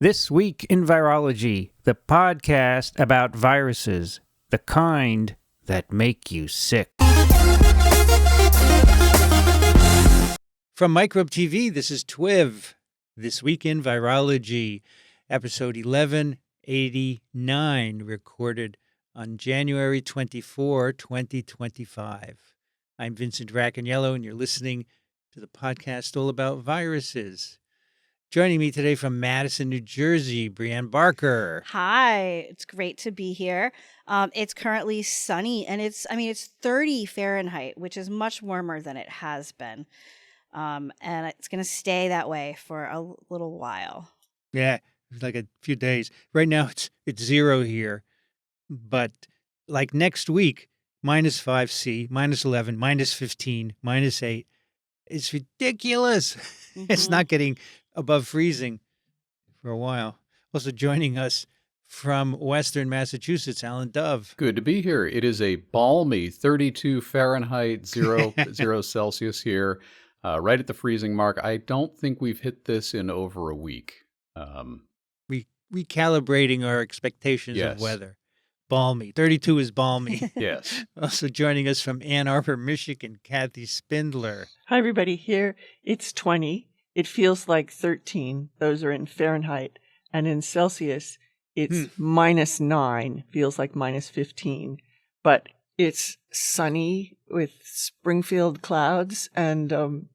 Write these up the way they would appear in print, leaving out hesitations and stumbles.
This Week in Virology, the podcast about viruses, the kind that make you sick. From Microbe TV, this is TWiV, This Week in Virology, episode 1189, recorded on January 24, 2025. I'm Vincent Racaniello, and you're listening to the podcast all about viruses. Joining me today from Madison, New Jersey, Brianne Barker. Hi, it's great to be here. It's currently sunny, and it's 30 Fahrenheit, which is much warmer than it has been. And it's going to stay that way for a little while. Yeah, it's like a few days. Right now it's 0 here, but like next week, -5°C, -11, -15, -8. It's ridiculous. Mm-hmm. It's not getting above freezing for a while. Also joining us from Western Massachusetts, Alan Dove. Good to be here. It is a balmy 32 Fahrenheit, 0 Celsius here, right at the freezing mark. I don't think we've hit this in over a week. Recalibrating our expectations Yes. of weather. Balmy. 32 is balmy. Yes. Also joining us from Ann Arbor, Michigan, Kathy Spindler. Hi, everybody. Here it's 20. It feels like 13. Those are in Fahrenheit. And in Celsius, it's -9, feels like -15. But it's sunny with Springfield clouds. And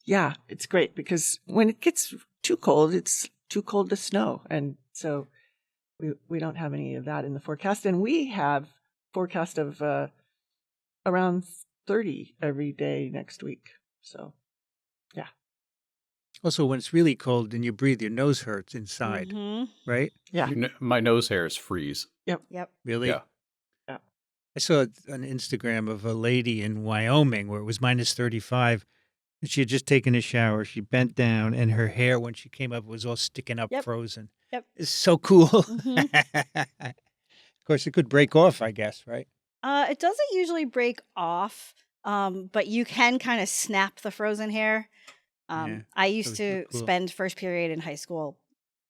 yeah, it's great because when it gets too cold, it's too cold to snow. And so we don't have any of that in the forecast. And we have forecast of around 30 every day next week. So, yeah. Also, when it's really cold and you breathe, your nose hurts inside, right? Yeah. My nose hairs freeze. Yep. Really? Yeah. I saw an Instagram of a lady in Wyoming where it was -35, and she had just taken a shower. She bent down, and her hair, when she came up, was all sticking up, frozen. Yep. It's so cool. Of course, it could break off, I guess, right? It doesn't usually break off, but you can kind of snap the frozen hair. Yeah, I used to cool. spend first period in high school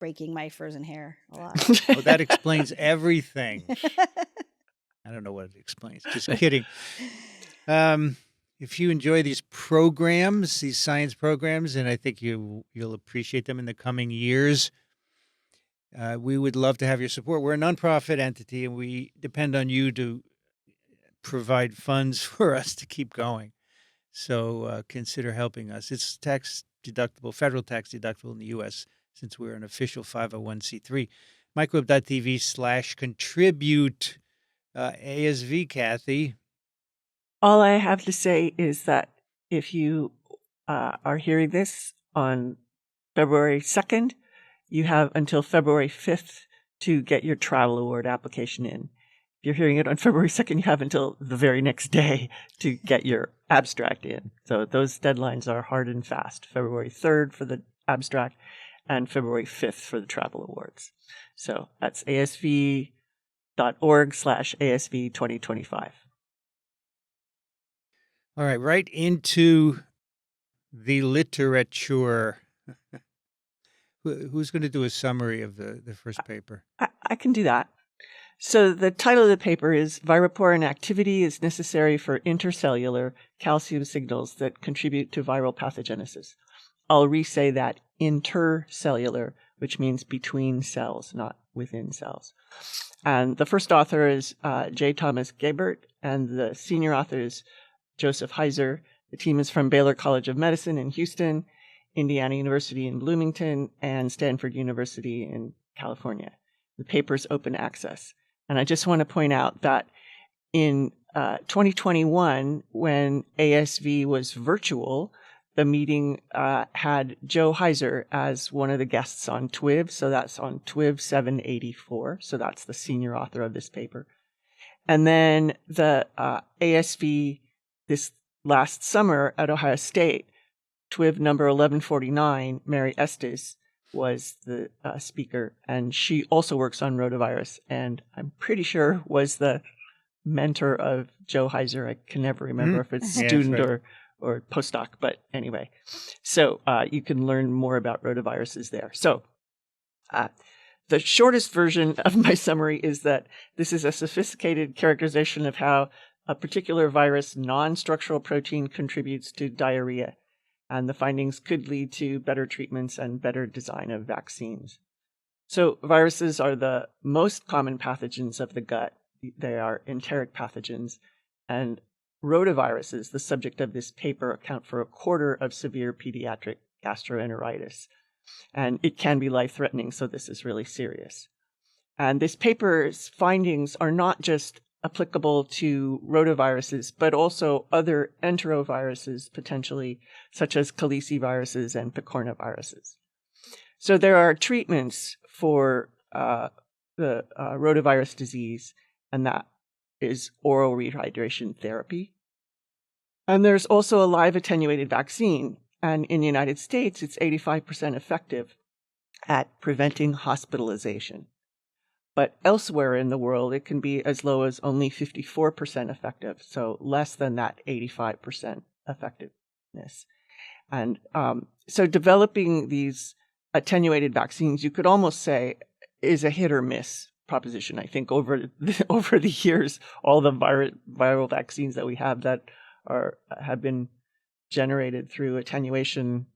breaking my frozen hair a lot. Oh, that explains everything. I don't know what it explains. Just kidding. If you enjoy these programs, these science programs, and I think you'll appreciate them in the coming years, we would love to have your support. We're a nonprofit entity, and we depend on you to provide funds for us to keep going. So consider helping us. It's tax deductible, federal tax deductible in the U.S. since we're an official 501c3. Microbe.tv/contribute. ASV, Kathy. All I have to say is that if you are hearing this on February 2nd, you have until February 5th to get your travel award application in. If you're hearing it on February 2nd, you have until the very next day to get your abstract in. So those deadlines are hard and fast. February 3rd for the abstract and February 5th for the travel awards. So that's asv.org/ASV 2025. All right into the literature. Who's going to do a summary of the first paper? I can do that. So the title of the paper is Viroporin Activity is Necessary for Intracellular Calcium Signals that Contribute to Viral Pathogenesis. I'll re-say that intercellular, which means between cells, not within cells. And the first author is J. Thomas Gebert, and the senior author is Joseph Heiser. The team is from Baylor College of Medicine in Houston, Indiana University in Bloomington, and Stanford University in California. The paper is open access. And I just want to point out that in 2021, when ASV was virtual, the meeting had Joe Heiser as one of the guests on TWiV. So that's on TWiV 784. So that's the senior author of this paper. And then the ASV this last summer at Ohio State, TWiV number 1149, Mary Estes was the speaker, and she also works on rotavirus, and I'm pretty sure was the mentor of Joe Heiser. I can never remember if it's student or postdoc, but anyway. So you can learn more about rotaviruses there. So Uh, the shortest version of my summary is that this is a sophisticated characterization of how a particular virus non-structural protein contributes to diarrhea, and the findings could lead to better treatments and better design of vaccines. So viruses are the most common pathogens of the gut. They are enteric pathogens, and rotaviruses, the subject of this paper, account for a quarter of severe pediatric gastroenteritis. And it can be life-threatening, so this is really serious. And this paper's findings are not just applicable to rotaviruses, but also other enteroviruses, potentially, such as caliciviruses and picornaviruses. So there are treatments for the rotavirus disease, and that is oral rehydration therapy. And there's also a live attenuated vaccine. And in the United States, it's 85% effective at preventing hospitalization. But elsewhere in the world, it can be as low as only 54% effective, so less than that 85% effectiveness. And so developing these attenuated vaccines, you could almost say, is a hit or miss proposition. I think over the years, all the viral vaccines that we have that have been generated through attenuation,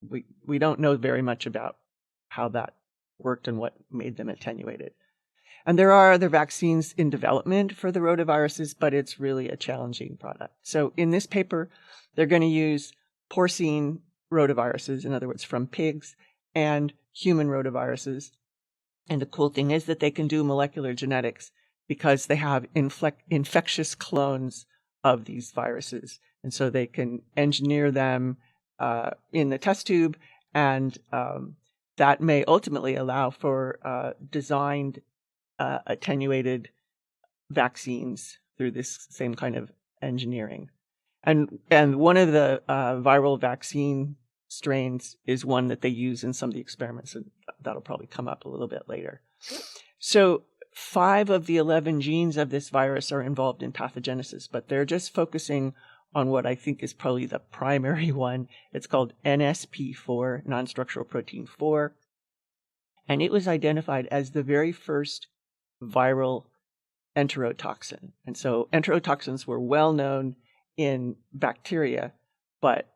we don't know very much about how that worked and what made them attenuated. And there are other vaccines in development for the rotaviruses, but it's really a challenging product. So in this paper, they're going to use porcine rotaviruses, in other words, from pigs, and human rotaviruses. And the cool thing is that they can do molecular genetics because they have infectious clones of these viruses. And so they can engineer them in the test tube, and that may ultimately allow for designed attenuated vaccines through this same kind of engineering. And one of the viral vaccine strains is one that they use in some of the experiments, and that'll probably come up a little bit later. So 5 of the 11 genes of this virus are involved in pathogenesis, but they're just focusing on what I think is probably the primary one. It's called NSP4, non-structural protein 4, and it was identified as the very first viral enterotoxin. And so enterotoxins were well known in bacteria, but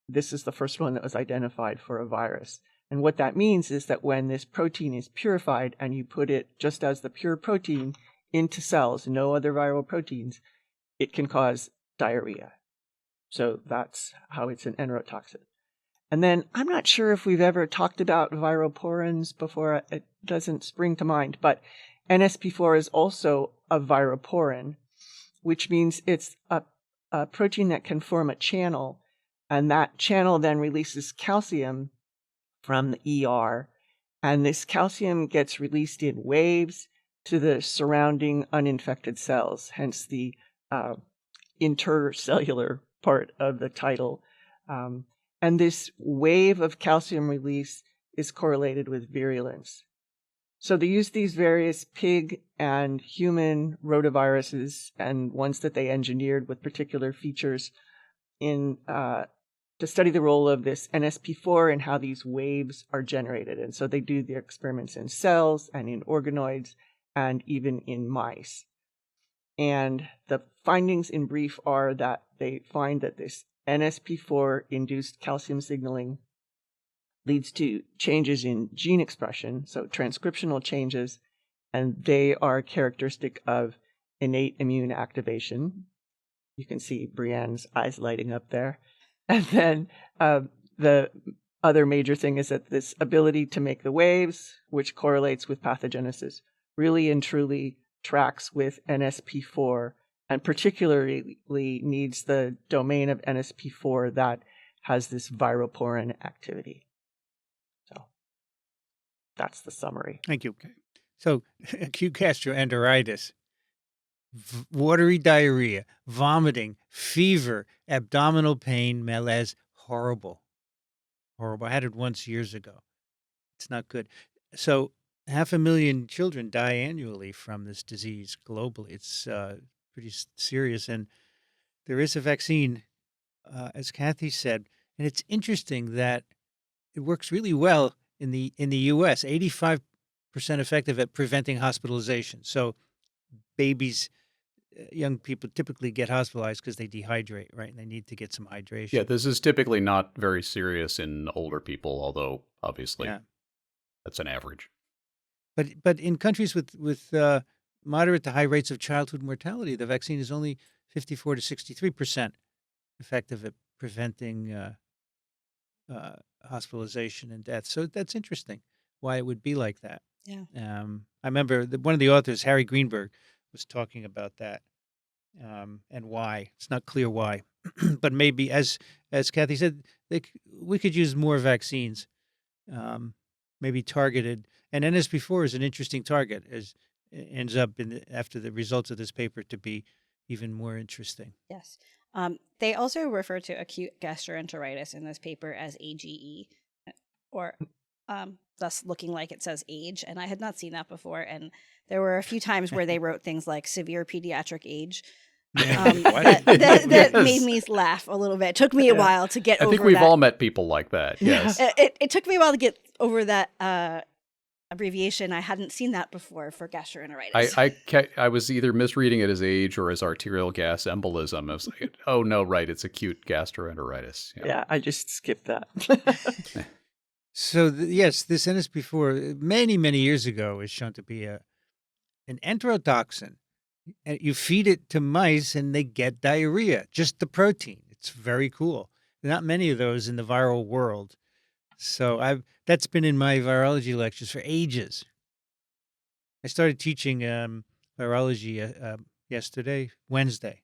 this is the first one that was identified for a virus. And what that means is that when this protein is purified and you put it just as the pure protein into cells, no other viral proteins, it can cause diarrhea. So that's how it's an enterotoxin. And then I'm not sure if we've ever talked about viroporins before. It doesn't spring to mind, but NSP4 is also a viroporin, which means it's a protein that can form a channel, and that channel then releases calcium from the ER, and this calcium gets released in waves to the surrounding uninfected cells, hence the intercellular part of the title. And this wave of calcium release is correlated with virulence. So they use these various pig and human rotaviruses and ones that they engineered with particular features to study the role of this NSP4 and how these waves are generated. And so they do the experiments in cells and in organoids and even in mice. And the findings in brief are that they find that this NSP4 induced calcium signaling leads to changes in gene expression, so transcriptional changes, and they are characteristic of innate immune activation. You can see Brienne's eyes lighting up there. And then the other major thing is that this ability to make the waves, which correlates with pathogenesis, really and truly tracks with NSP4, and particularly needs the domain of NSP4 that has this viroporin activity. So that's the summary. Thank you. So acute gastroenteritis, watery diarrhea, vomiting, fever, abdominal pain, malaise, horrible. Horrible. I had it once years ago. It's not good. So 500,000 children die annually from this disease globally. It's pretty serious. And there is a vaccine, as Kathy said. And it's interesting that it works really well in the U.S. 85% effective at preventing hospitalization. So babies, young people typically get hospitalized because they dehydrate, right? And they need to get some hydration. Yeah, this is typically not very serious in older people, although obviously Yeah. that's an average. But in countries with moderate to high rates of childhood mortality, the vaccine is only 54 to 63% effective at preventing hospitalization and death. So that's interesting why it would be like that. Yeah. I remember one of the authors, Harry Greenberg, was talking about that and why. It's not clear why, but maybe as Kathy said, we could use more vaccines, maybe targeted. And NSP4 is an interesting target, as it ends up after the results of this paper to be even more interesting. Yes. They also refer to acute gastroenteritis in this paper as AGE, or thus looking like it says age. And I had not seen that before. And there were a few times where they wrote things like severe pediatric age. What? That made me laugh a little bit. It took me a while to get over I think we've that. all met people like that. Yes. It took me a while to get over that abbreviation. I hadn't seen that before for gastroenteritis. I was either misreading it as age or as arterial gas embolism. I was like, oh no, right, it's acute gastroenteritis. Yeah, I just skipped that. So yes, this NSP4 many years ago is shown to be an enterotoxin, and you feed it to mice and they get diarrhea. Just the protein. It's very cool. There are not many of those in the viral world. So that's been in my virology lectures for ages. I started teaching virology Wednesday.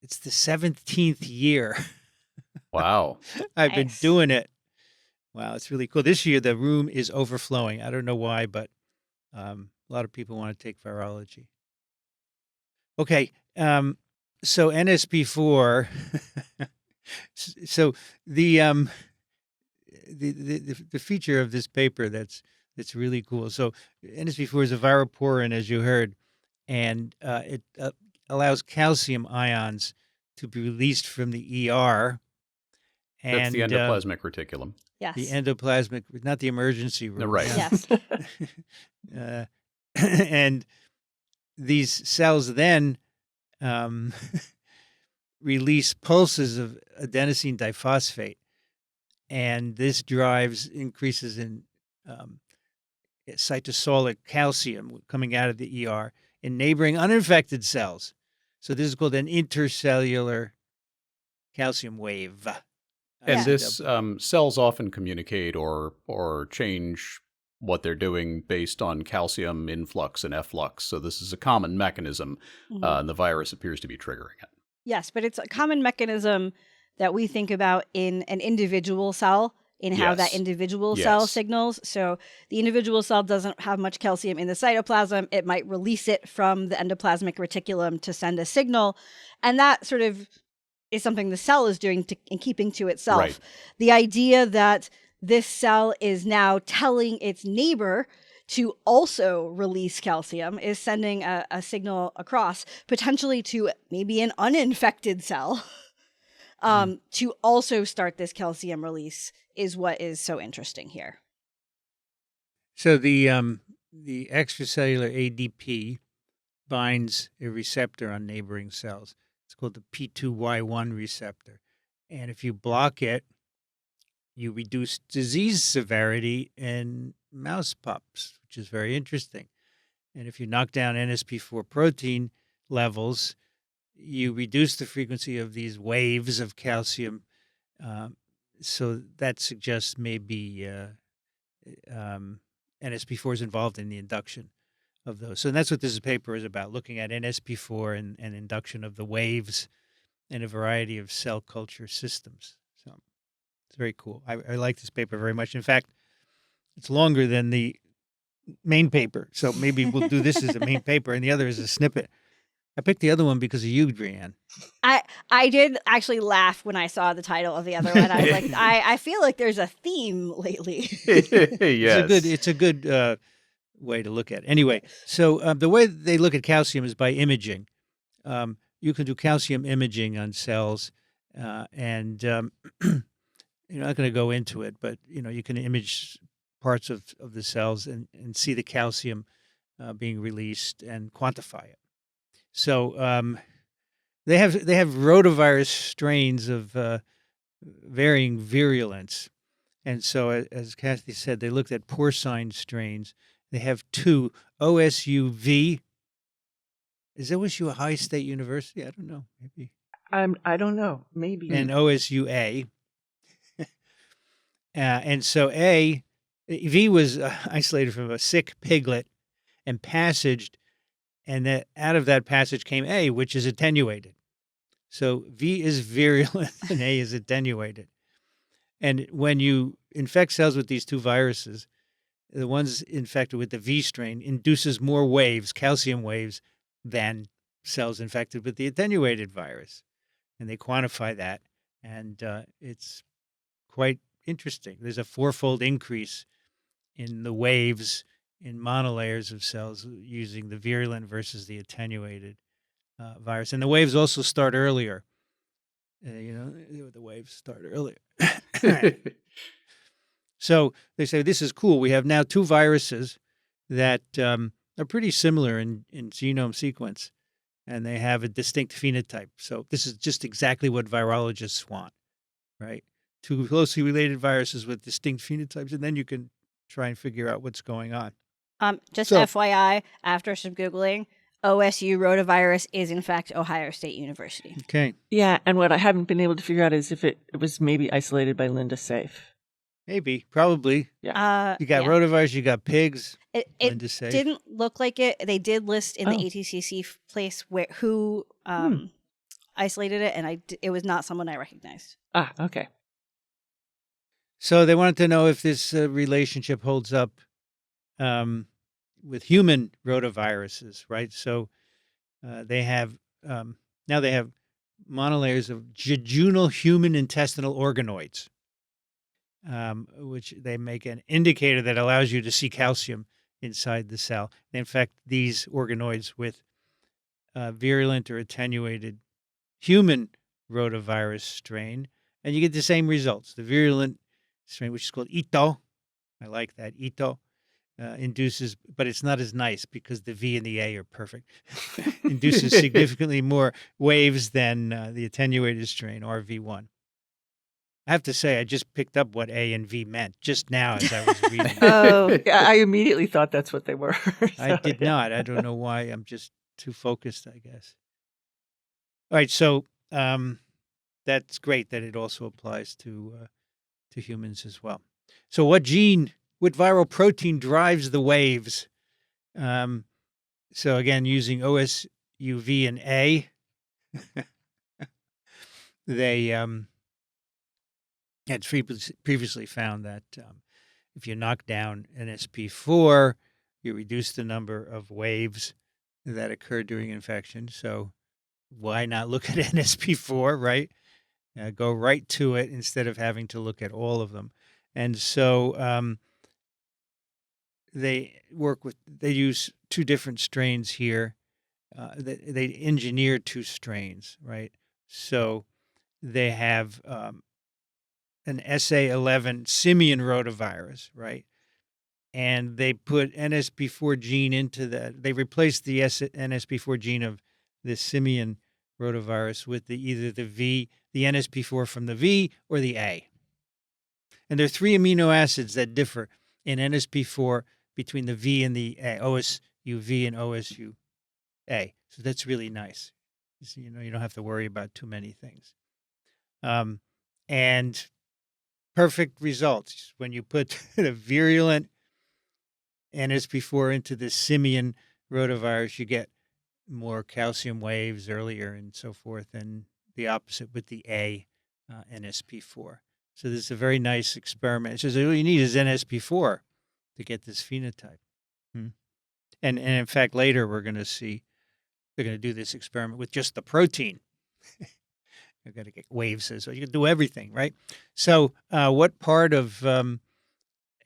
It's the 17th year. Wow. I've been Nice. doing it. Wow, it's really cool. This year, the room is overflowing. I don't know why, but a lot of people want to take virology. Okay, so NSP4. So the feature of this paper that's really cool. So NSP4 is a viroporin, as you heard, and it allows calcium ions to be released from the ER. That's the And endoplasmic reticulum. Yes. the endoplasmic, not the emergency room. No, right. Yes. And these cells then release pulses of adenosine diphosphate, and this drives increases in cytosolic calcium coming out of the ER in neighboring uninfected cells. So this is called an intercellular calcium wave. And Yeah. this cells often communicate or change what they're doing based on calcium influx and efflux. So this is a common mechanism, and the virus appears to be triggering it. Yes, but it's a common mechanism that we think about in an individual cell, in how that Yes. individual cell Yes. signals. So the individual cell doesn't have much calcium in the cytoplasm. It might release it from the endoplasmic reticulum to send a signal. And that sort of is something the cell is doing and keeping to itself. Right. The idea that this cell is now telling its neighbor to also release calcium is sending a signal across, potentially to maybe an uninfected cell, to also start this calcium release is what is so interesting here. So the extracellular ADP binds a receptor on neighboring cells. It's called the P2Y1 receptor. And if you block it, you reduce disease severity in mouse pups, which is very interesting. And if you knock down NSP4 protein levels, you reduce the frequency of these waves of calcium. So that suggests maybe NSP4 is involved in the induction of those. So that's what this paper is about, looking at NSP4 and induction of the waves in a variety of cell culture systems. So it's very cool. I like this paper very much. In fact, it's longer than the main paper. So maybe we'll do this as a main paper and the other as a snippet. I picked the other one because of you, Drianne. I did actually laugh when I saw the title of the other one. I was like, I feel like there's a theme lately. Yes. It's a good way to look at it. Anyway, so the way they look at calcium is by imaging. You can do calcium imaging on cells, and you're not going to go into it, but you can image parts of the cells and see the calcium being released and quantify it. So they have rotavirus strains of varying virulence, and so as Kathy said, they looked at porcine strains. They have two: OSUV. Is OSU a high state university? I don't know. Maybe. I don't know. Maybe. And OSUA. And so V was isolated from a sick piglet and passaged, and that out of that passage came A, which is attenuated. So V is virulent and A is attenuated. And when you infect cells with these two viruses, the ones infected with the V strain induces more waves, calcium waves, than cells infected with the attenuated virus. And they quantify that, and it's quite interesting. There's a 4-fold increase in the waves in monolayers of cells using the virulent versus the attenuated virus. And the waves also start earlier. The waves start earlier. So they say, this is cool. We have now two viruses that are pretty similar in genome sequence, and they have a distinct phenotype. So this is just exactly what virologists want, right? Two closely related viruses with distinct phenotypes, and then you can try and figure out what's going on. Just FYI, after some Googling, OSU rotavirus is in fact Ohio State University. Okay. Yeah, and what I haven't been able to figure out is if it was maybe isolated by Linda Safe. Maybe, probably. Yeah. You got rotavirus, you got pigs. It Safe. didn't look like it. They did list in the ATCC place who isolated it, and it was not someone I recognized. Ah, okay. So they wanted to know if this relationship holds up with human rotaviruses, right? So they have now they have monolayers of jejunal human intestinal organoids, which they make an indicator that allows you to see calcium inside the cell. They infect these organoids with virulent or attenuated human rotavirus strain, and you get the same results. The virulent strain, which is called Ito, I like that, Ito, induces, but it's not as nice because the V and the A are perfect, induces significantly more waves than the attenuated strain, RV1. I have to say, I just picked up what A and V meant just now as I was reading. I immediately thought that's what they were. I did not. I don't know why. I'm just too focused, I guess. All right, so that's great that it also applies to humans as well. So what viral protein drives the waves? So again, using OSUV and A, they had previously found that if you knock down NSP4, you reduce the number of waves that occur during infection. So why not look at NSP4, right? Go right to it instead of having to look at all of them. And so they use two different strains here. They engineer two strains, right? So they have an SA11 simian rotavirus, right? And they put NSP4 gene into that. They replaced the NSP4 gene of the simian rotavirus with either the NSP4 from the V or the A. And there are 3 amino acids that differ in NSP4 between the V and the A, OSUV and OSUA. So that's really nice. So, you don't have to worry about too many things. And perfect results. When you put the virulent NSP4 into the simian rotavirus, you get more calcium waves earlier and so forth, and the opposite with the A NSP4. So this is a very nice experiment. It says all you need is NSP4 to get this phenotype. And in fact, later we're going to see, they're going to do this experiment with just the protein. You're going to get waves, so you can do everything, right? So what part of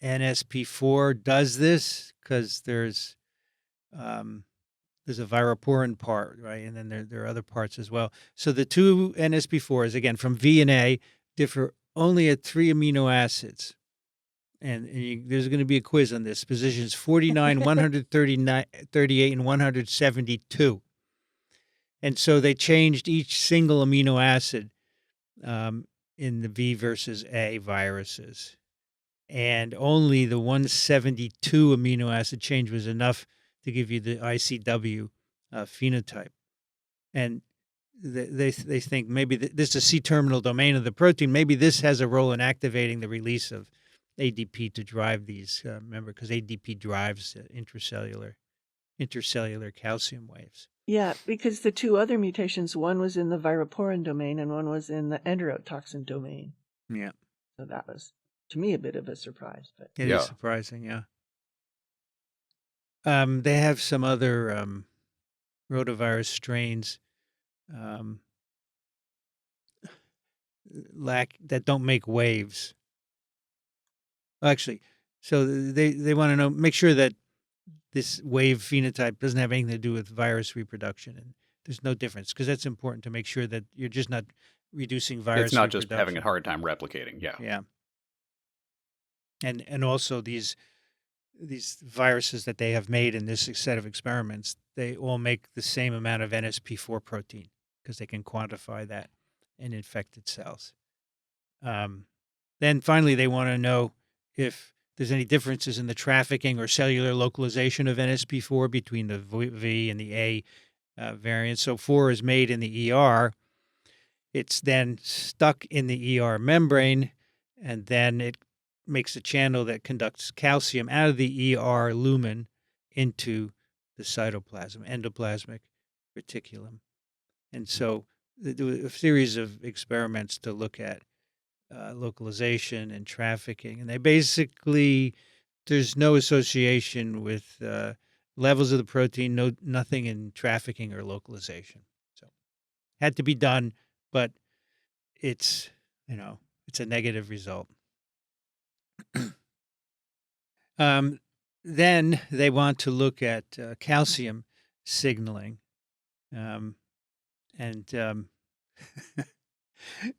NSP4 does this? Because there's a viroporin part, right? And then there are other parts as well. So the two NSP4s, again, from V and A, differ only at 3 amino acids. And there's going to be a quiz on this. Positions 49, 139, 38, and 172. And so they changed each single amino acid in the V versus A viruses. And only the 172 amino acid change was enough to give you the ICW phenotype. And they think maybe this is a C-terminal domain of the protein. Maybe this has a role in activating the release of ADP to drive these. Remember, because ADP drives intercellular calcium waves. Yeah, because the two other mutations, one was in the viroporin domain and one was in the enterotoxin domain. Yeah. So that was, to me, a bit of a surprise. But It is surprising, yeah. They have some other rotavirus strains that don't make waves. Actually, so they want to make sure that this wave phenotype doesn't have anything to do with virus reproduction, and there's no difference, because that's important to make sure that you're just not reducing virus. It's not reproduction. just having a hard time replicating. Yeah. Yeah. And also these viruses that they have made in this set of experiments, they all make the same amount of NSP4 protein because they can quantify that in infected cells. Then finally, they want to know if there's any differences in the trafficking or cellular localization of NSP4 between the V and the A variants. So 4 is made in the ER. It's then stuck in the ER membrane, and then it makes a channel that conducts calcium out of the ER lumen into the cytoplasm, endoplasmic reticulum. And so they do a series of experiments to look at localization and trafficking. And they basically, there's no association with levels of the protein, nothing in trafficking or localization. So had to be done, but it's a negative result. Then they want to look at calcium signaling, and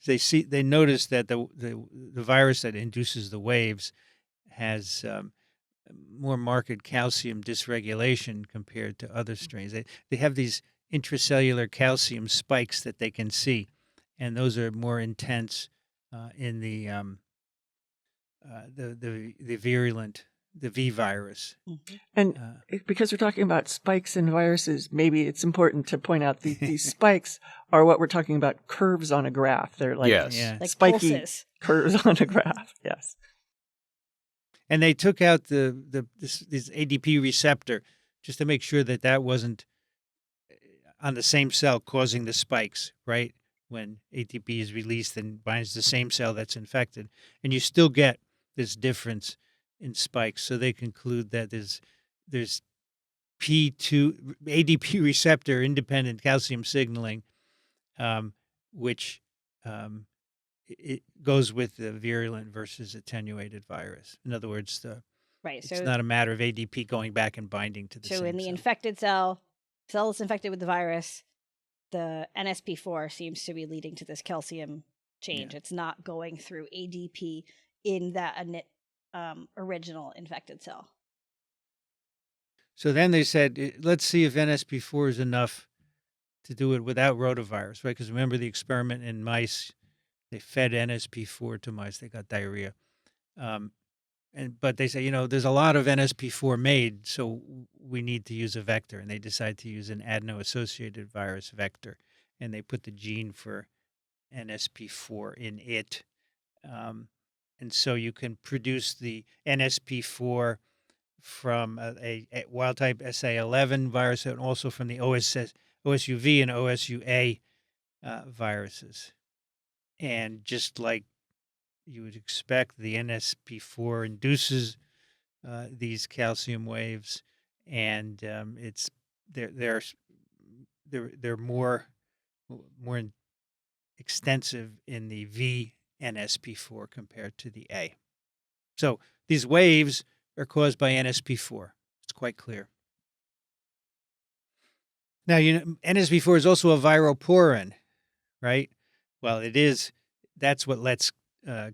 they notice that the virus that induces the waves has more marked calcium dysregulation compared to other strains. They have these intracellular calcium spikes that they can see, and those are more intense in the virulent, the V virus. And because we're talking about spikes in viruses, maybe it's important to point out these spikes are what we're talking about, curves on a graph. They're like, like spiky pulses. Curves on a graph. Yes. And they took out this ADP receptor just to make sure that wasn't on the same cell causing the spikes, right? When ATP is released and binds the same cell that's infected. And you still get this difference in spikes. So they conclude that there's P2 ADP receptor independent calcium signaling, which it goes with the virulent versus attenuated virus. In other words, it's not a matter of ADP going back and binding to the same cell. So in the infected cell is infected with the virus, the NSP4 seems to be leading to this calcium change. Yeah. It's not going through ADP in that original infected cell. So then they said, let's see if NSP4 is enough to do it without rotavirus, right? Because remember the experiment in mice, they fed NSP4 to mice, they got diarrhea. But they say, there's a lot of NSP4 made, so we need to use a vector. And they decide to use an adeno-associated virus vector. And they put the gene for NSP4 in it. And so you can produce the NSP4 from a wild-type SA11 virus and also from the OSUV and OSUA viruses. And just like you would expect, the NSP4 induces these calcium waves, and they're more extensive in the VNSP4 compared to the A. So these waves are caused by NSP4. It's quite clear. Now, NSP4 is also a viroporin, right? Well, it is. That's what lets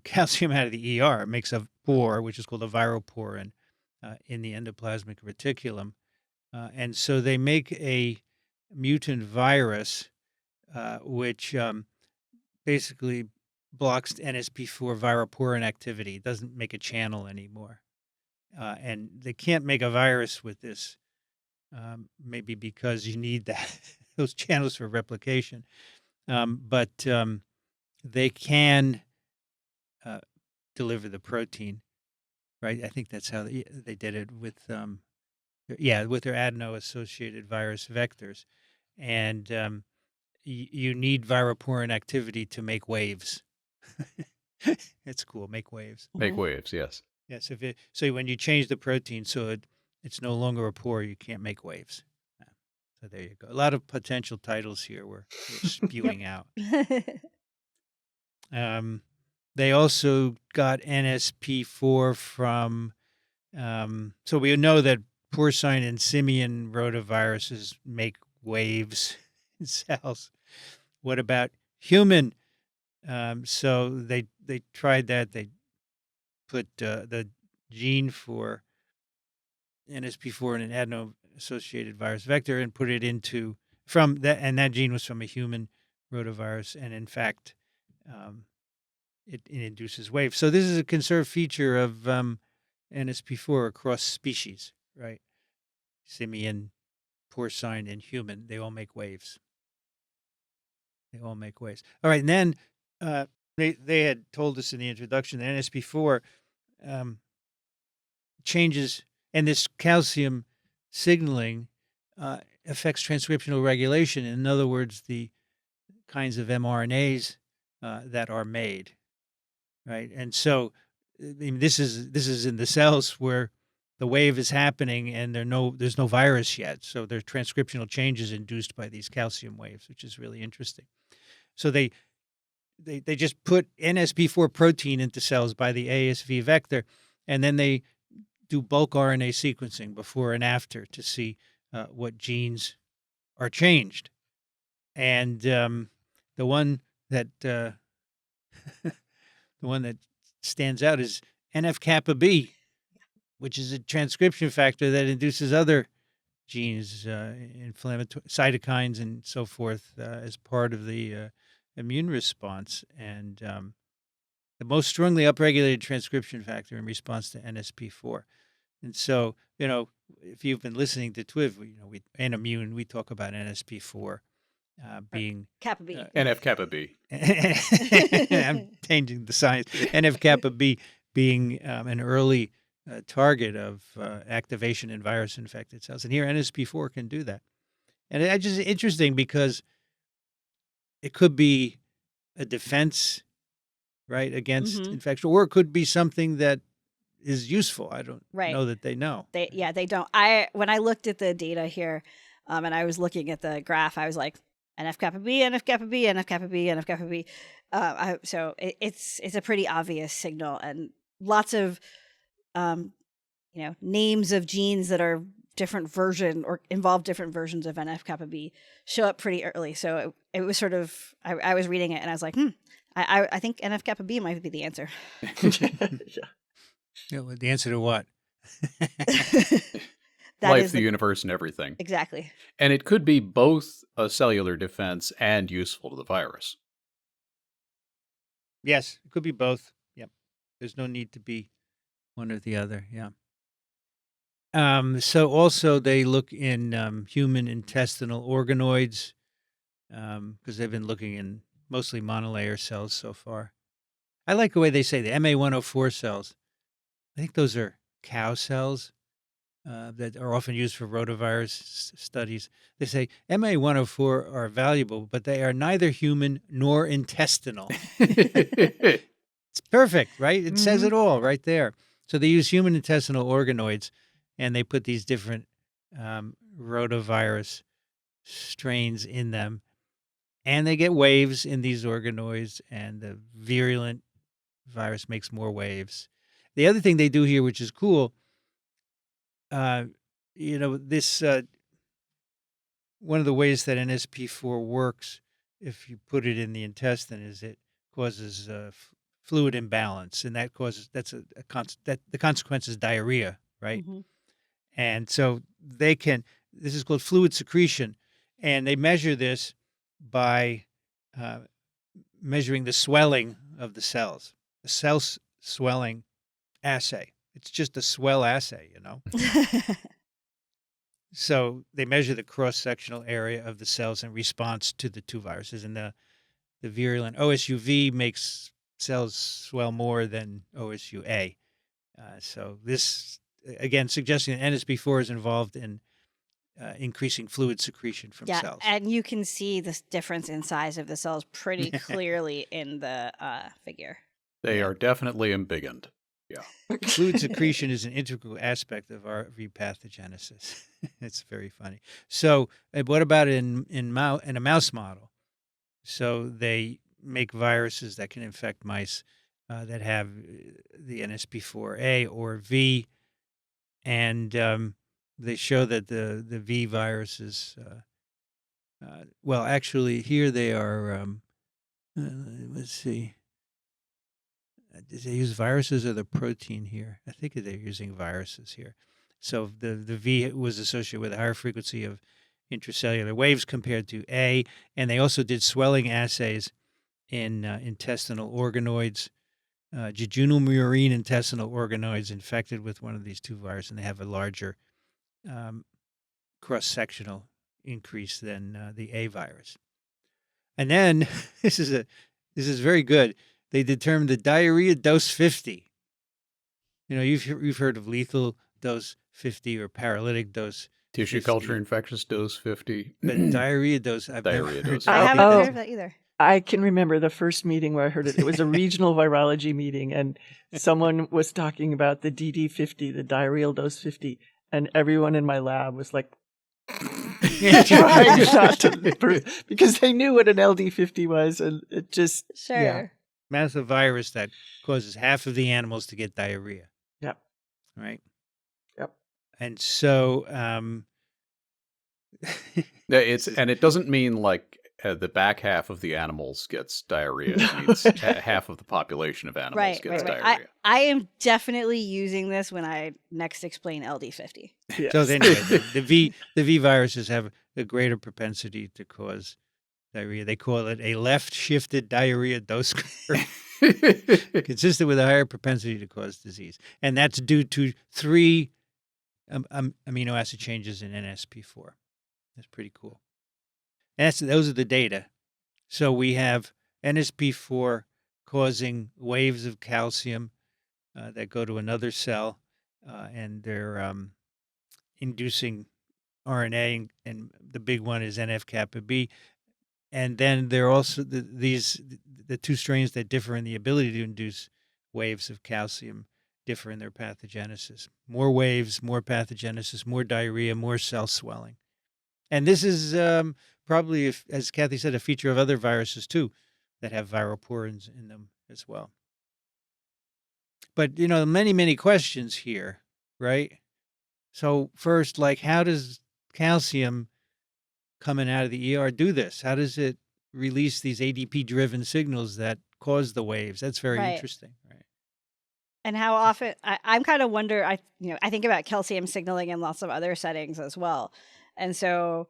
calcium out of the ER. It makes a pore, which is called a viroporin, in the endoplasmic reticulum. And so they make a mutant virus, which basically blocks NSP4 viroporin activity. It doesn't make a channel anymore. And they can't make a virus with this, maybe because you need those channels for replication. But they can deliver the protein, right? I think that's how they did it with, with their adeno-associated virus vectors. And you need viroporin activity to make waves. It's cool. Make waves. Make waves, yes. Yes. So when you change the protein, so it's no longer a pore, you can't make waves. So there you go. A lot of potential titles here we're spewing out. They also got NSP4 from. So we know that porcine and simian rotaviruses make waves in cells. What about human? So they tried that. They put the gene for NSP4 in an adeno-associated virus vector and put it into from that, and that gene was from a human rotavirus, and in fact, it induces waves. So this is a conserved feature of NSP4 across species, right? Simian, porcine, and human, they all make waves. They all make waves. All right, and then they had told us in the introduction that NSP4 changes, and this calcium signaling affects transcriptional regulation. In other words, the kinds of mRNAs that are made, right? And so, I mean, this is in the cells where the wave is happening, and there's no virus yet. So there are transcriptional changes induced by these calcium waves, which is really interesting. So they just put NSP4 protein into cells by the ASV vector, and then they do bulk RNA sequencing before and after to see what genes are changed. And the one that the one that stands out is NF-kappa B, which is a transcription factor that induces other genes, inflammatory cytokines and so forth, as part of the immune response. And the most strongly upregulated transcription factor in response to NSP4. And so, if you've been listening to TWiV, and immune, we talk about NSP4 being Kappa B. NF-kappa B. I'm changing the science. NF-kappa B being an early target of activation in virus-infected cells. And here NSP4 can do that. And it's just interesting because it could be a defense, right, against infection, or it could be something that is useful. I don't know that they know. They don't. When I looked at the data here, and I was looking at the graph, I was like, NF-kappa B, NF-kappa B, NF-kappa B, NF-kappa B. So it's a pretty obvious signal, and lots of names of genes that are different version or involve different versions of NF-kappa B show up pretty early. So it was sort of, I was reading it and I was like, I think NF-kappa B might be the answer. Yeah, well, the answer to what? Life, the universe, and everything. Exactly. And it could be both a cellular defense and useful to the virus. Yes, it could be both. Yep. There's no need to be one or the other. Yeah. So also they look in human intestinal organoids, because they've been looking in mostly monolayer cells so far. I like the way they say the MA104 cells. I think those are cow cells that are often used for rotavirus studies. They say MA104 are valuable, but they are neither human nor intestinal. It's perfect, right? It says it all right there. So they use human intestinal organoids, and they put these different rotavirus strains in them, and they get waves in these organoids, and the virulent virus makes more waves. The other thing they do here, which is cool, this one of the ways that NSP4 works, if you put it in the intestine, is it causes fluid imbalance, and that causes the consequence is diarrhea, right? Mhm. And so this is called fluid secretion, and they measure this by uh, measuring the swelling of the cells, the swelling assay. It's just a swell assay, So they measure the cross-sectional area of the cells in response to the two viruses, and the virulent OSUV makes cells swell more than OSUA. So this, again, suggesting that NSP4 is involved in increasing fluid secretion from Yeah, cells. and you can see this difference in size of the cells pretty clearly in the figure. They Yeah. are definitely embiggened. Fluid secretion is an integral aspect of RV pathogenesis. It's very funny. So, what about in a mouse model? So they make viruses that can infect mice that have the NSP4A or V, and they show that the V viruses. Well, actually, here they are. Let's see. Did they use viruses or the protein here? I think they're using viruses here. So the V was associated with a higher frequency of intracellular waves compared to A, and they also did swelling assays in intestinal organoids, jejunal murine intestinal organoids infected with one of these two viruses, and they have a larger cross-sectional increase than the A virus. And then this is very good. They determined the diarrhea dose 50. You've heard of lethal dose 50 or paralytic dose Tissue 50. culture infectious dose 50. But diarrhea dose, I've never Diarrhea heard dose. I that. haven't Oh. heard of that either. I can remember the first meeting where I heard it. It was a regional virology meeting, and someone was talking about the DD50, the diarrheal dose 50, and everyone in my lab was like, trying not to, because they knew what an LD50 was, and it just, Sure. yeah. Massive virus that causes half of the animals to get diarrhea. Yep. Right? Yep. And so And it doesn't mean like the back half of the animals gets diarrhea. It means half of the population of animals gets Right. diarrhea. I am definitely using this when I next explain LD50. Yes. So anyway, the V viruses have a greater propensity to cause diarrhea. They call it a left-shifted diarrhea dose curve, consistent with a higher propensity to cause disease, and that's due to 3 amino acid changes in NSP4. That's pretty cool. And those are the data. So we have NSP4 causing waves of calcium that go to another cell, and they're inducing RNA, and the big one is NF-kappa B. And then there are also the two strains that differ in the ability to induce waves of calcium differ in their pathogenesis. More waves, more pathogenesis, more diarrhea, more cell swelling. And this is probably, as Kathy said, a feature of other viruses too that have viroporins in them as well. But, many, many questions here, right? So first, how does calcium coming out of the ER do this? How does it release these ADP-driven signals that cause the waves? That's very interesting, right? And how often I'm kind of wonder. I think about calcium signaling in lots of other settings as well, and so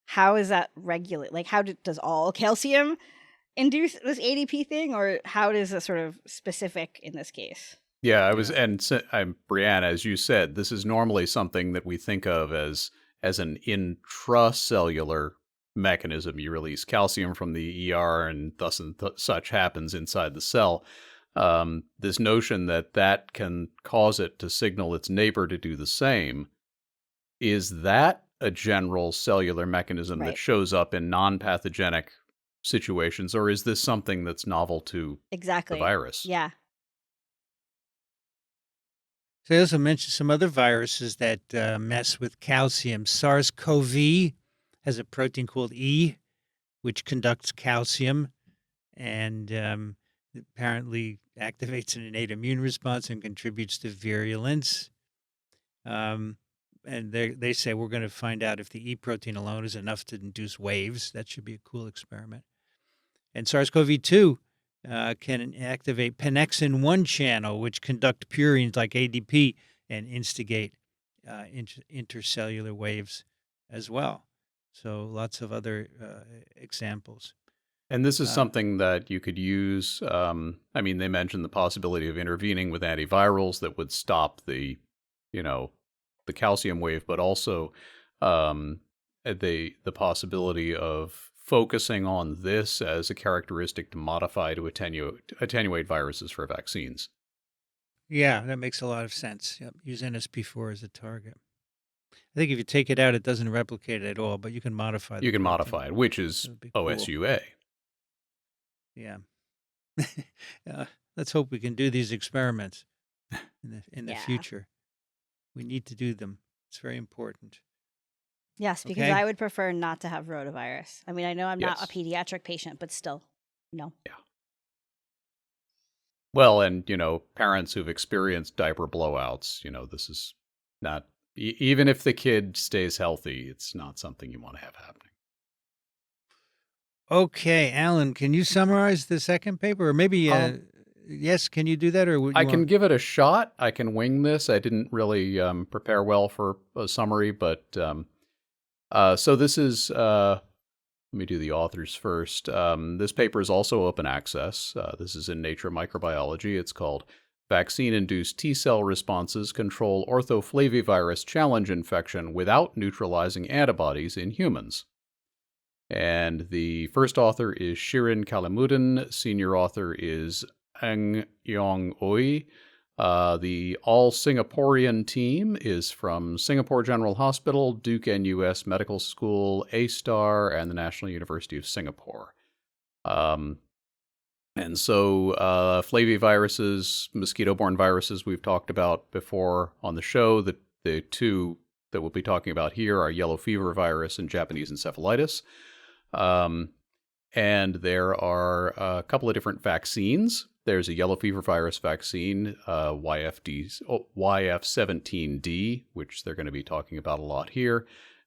how is that regulated? Like, does all calcium induce this ADP thing, or how is it sort of specific in this case? Yeah, I'm Brianne, as you said, this is normally something that we think of as an intracellular mechanism. You release calcium from the ER, and thus and such happens inside the cell. This notion that can cause it to signal its neighbor to do the same, is that a general cellular mechanism that shows up in non-pathogenic situations, or is this something that's novel to Exactly the virus? Yeah. So I also mentioned some other viruses that mess with calcium. SARS-CoV has a protein called E, which conducts calcium, and apparently activates an innate immune response and contributes to virulence. And they say we're going to find out if the E protein alone is enough to induce waves. That should be a cool experiment. And SARS-CoV-2 can activate pannexin 1 channel, which conduct purines like ADP and instigate intercellular waves as well. So lots of other examples. And this is something that you could use. I mean, they mentioned the possibility of intervening with antivirals that would stop the calcium wave, but also the possibility of focusing on this as a characteristic to modify to attenuate viruses for vaccines. Yeah, that makes a lot of sense. Yep. Use NSP4 as a target. I think if you take it out, it doesn't replicate it at all, but you can modify You can protein. modify it, which is Cool. OSUA. Yeah. Let's hope we can do these experiments in the future. We need to do them. It's very important. Yes, because Okay. I would prefer not to have rotavirus. I mean, I know I'm not a pediatric patient, but still, no. Yeah. Well, and, parents who've experienced diaper blowouts, this is not, even if the kid stays healthy, it's not something you want to have happening. Okay, Alan, can you summarize the second paper? Or maybe, yes, can you do that? Or I can give it a shot. I can wing this. I didn't really prepare well for a summary, but so this is, let me do the authors first. This paper is also open access. This is in Nature Microbiology. It's called Vaccine-Induced T-Cell Responses Control Orthrflavivirus Challenge Infection Without Neutralizing Antibodies in Humans. And the first author is Shirin Kalimuddin. Senior author is Ang Yong Oi. The all-Singaporean team is from Singapore General Hospital, Duke NUS Medical School, A-STAR, and the National University of Singapore. And so flaviviruses, mosquito-borne viruses we've talked about before on the show. The two that we'll be talking about here are yellow fever virus and Japanese encephalitis. And there are a couple of different vaccines. There's a yellow fever virus vaccine, YF17D, which they're going to be talking about a lot here.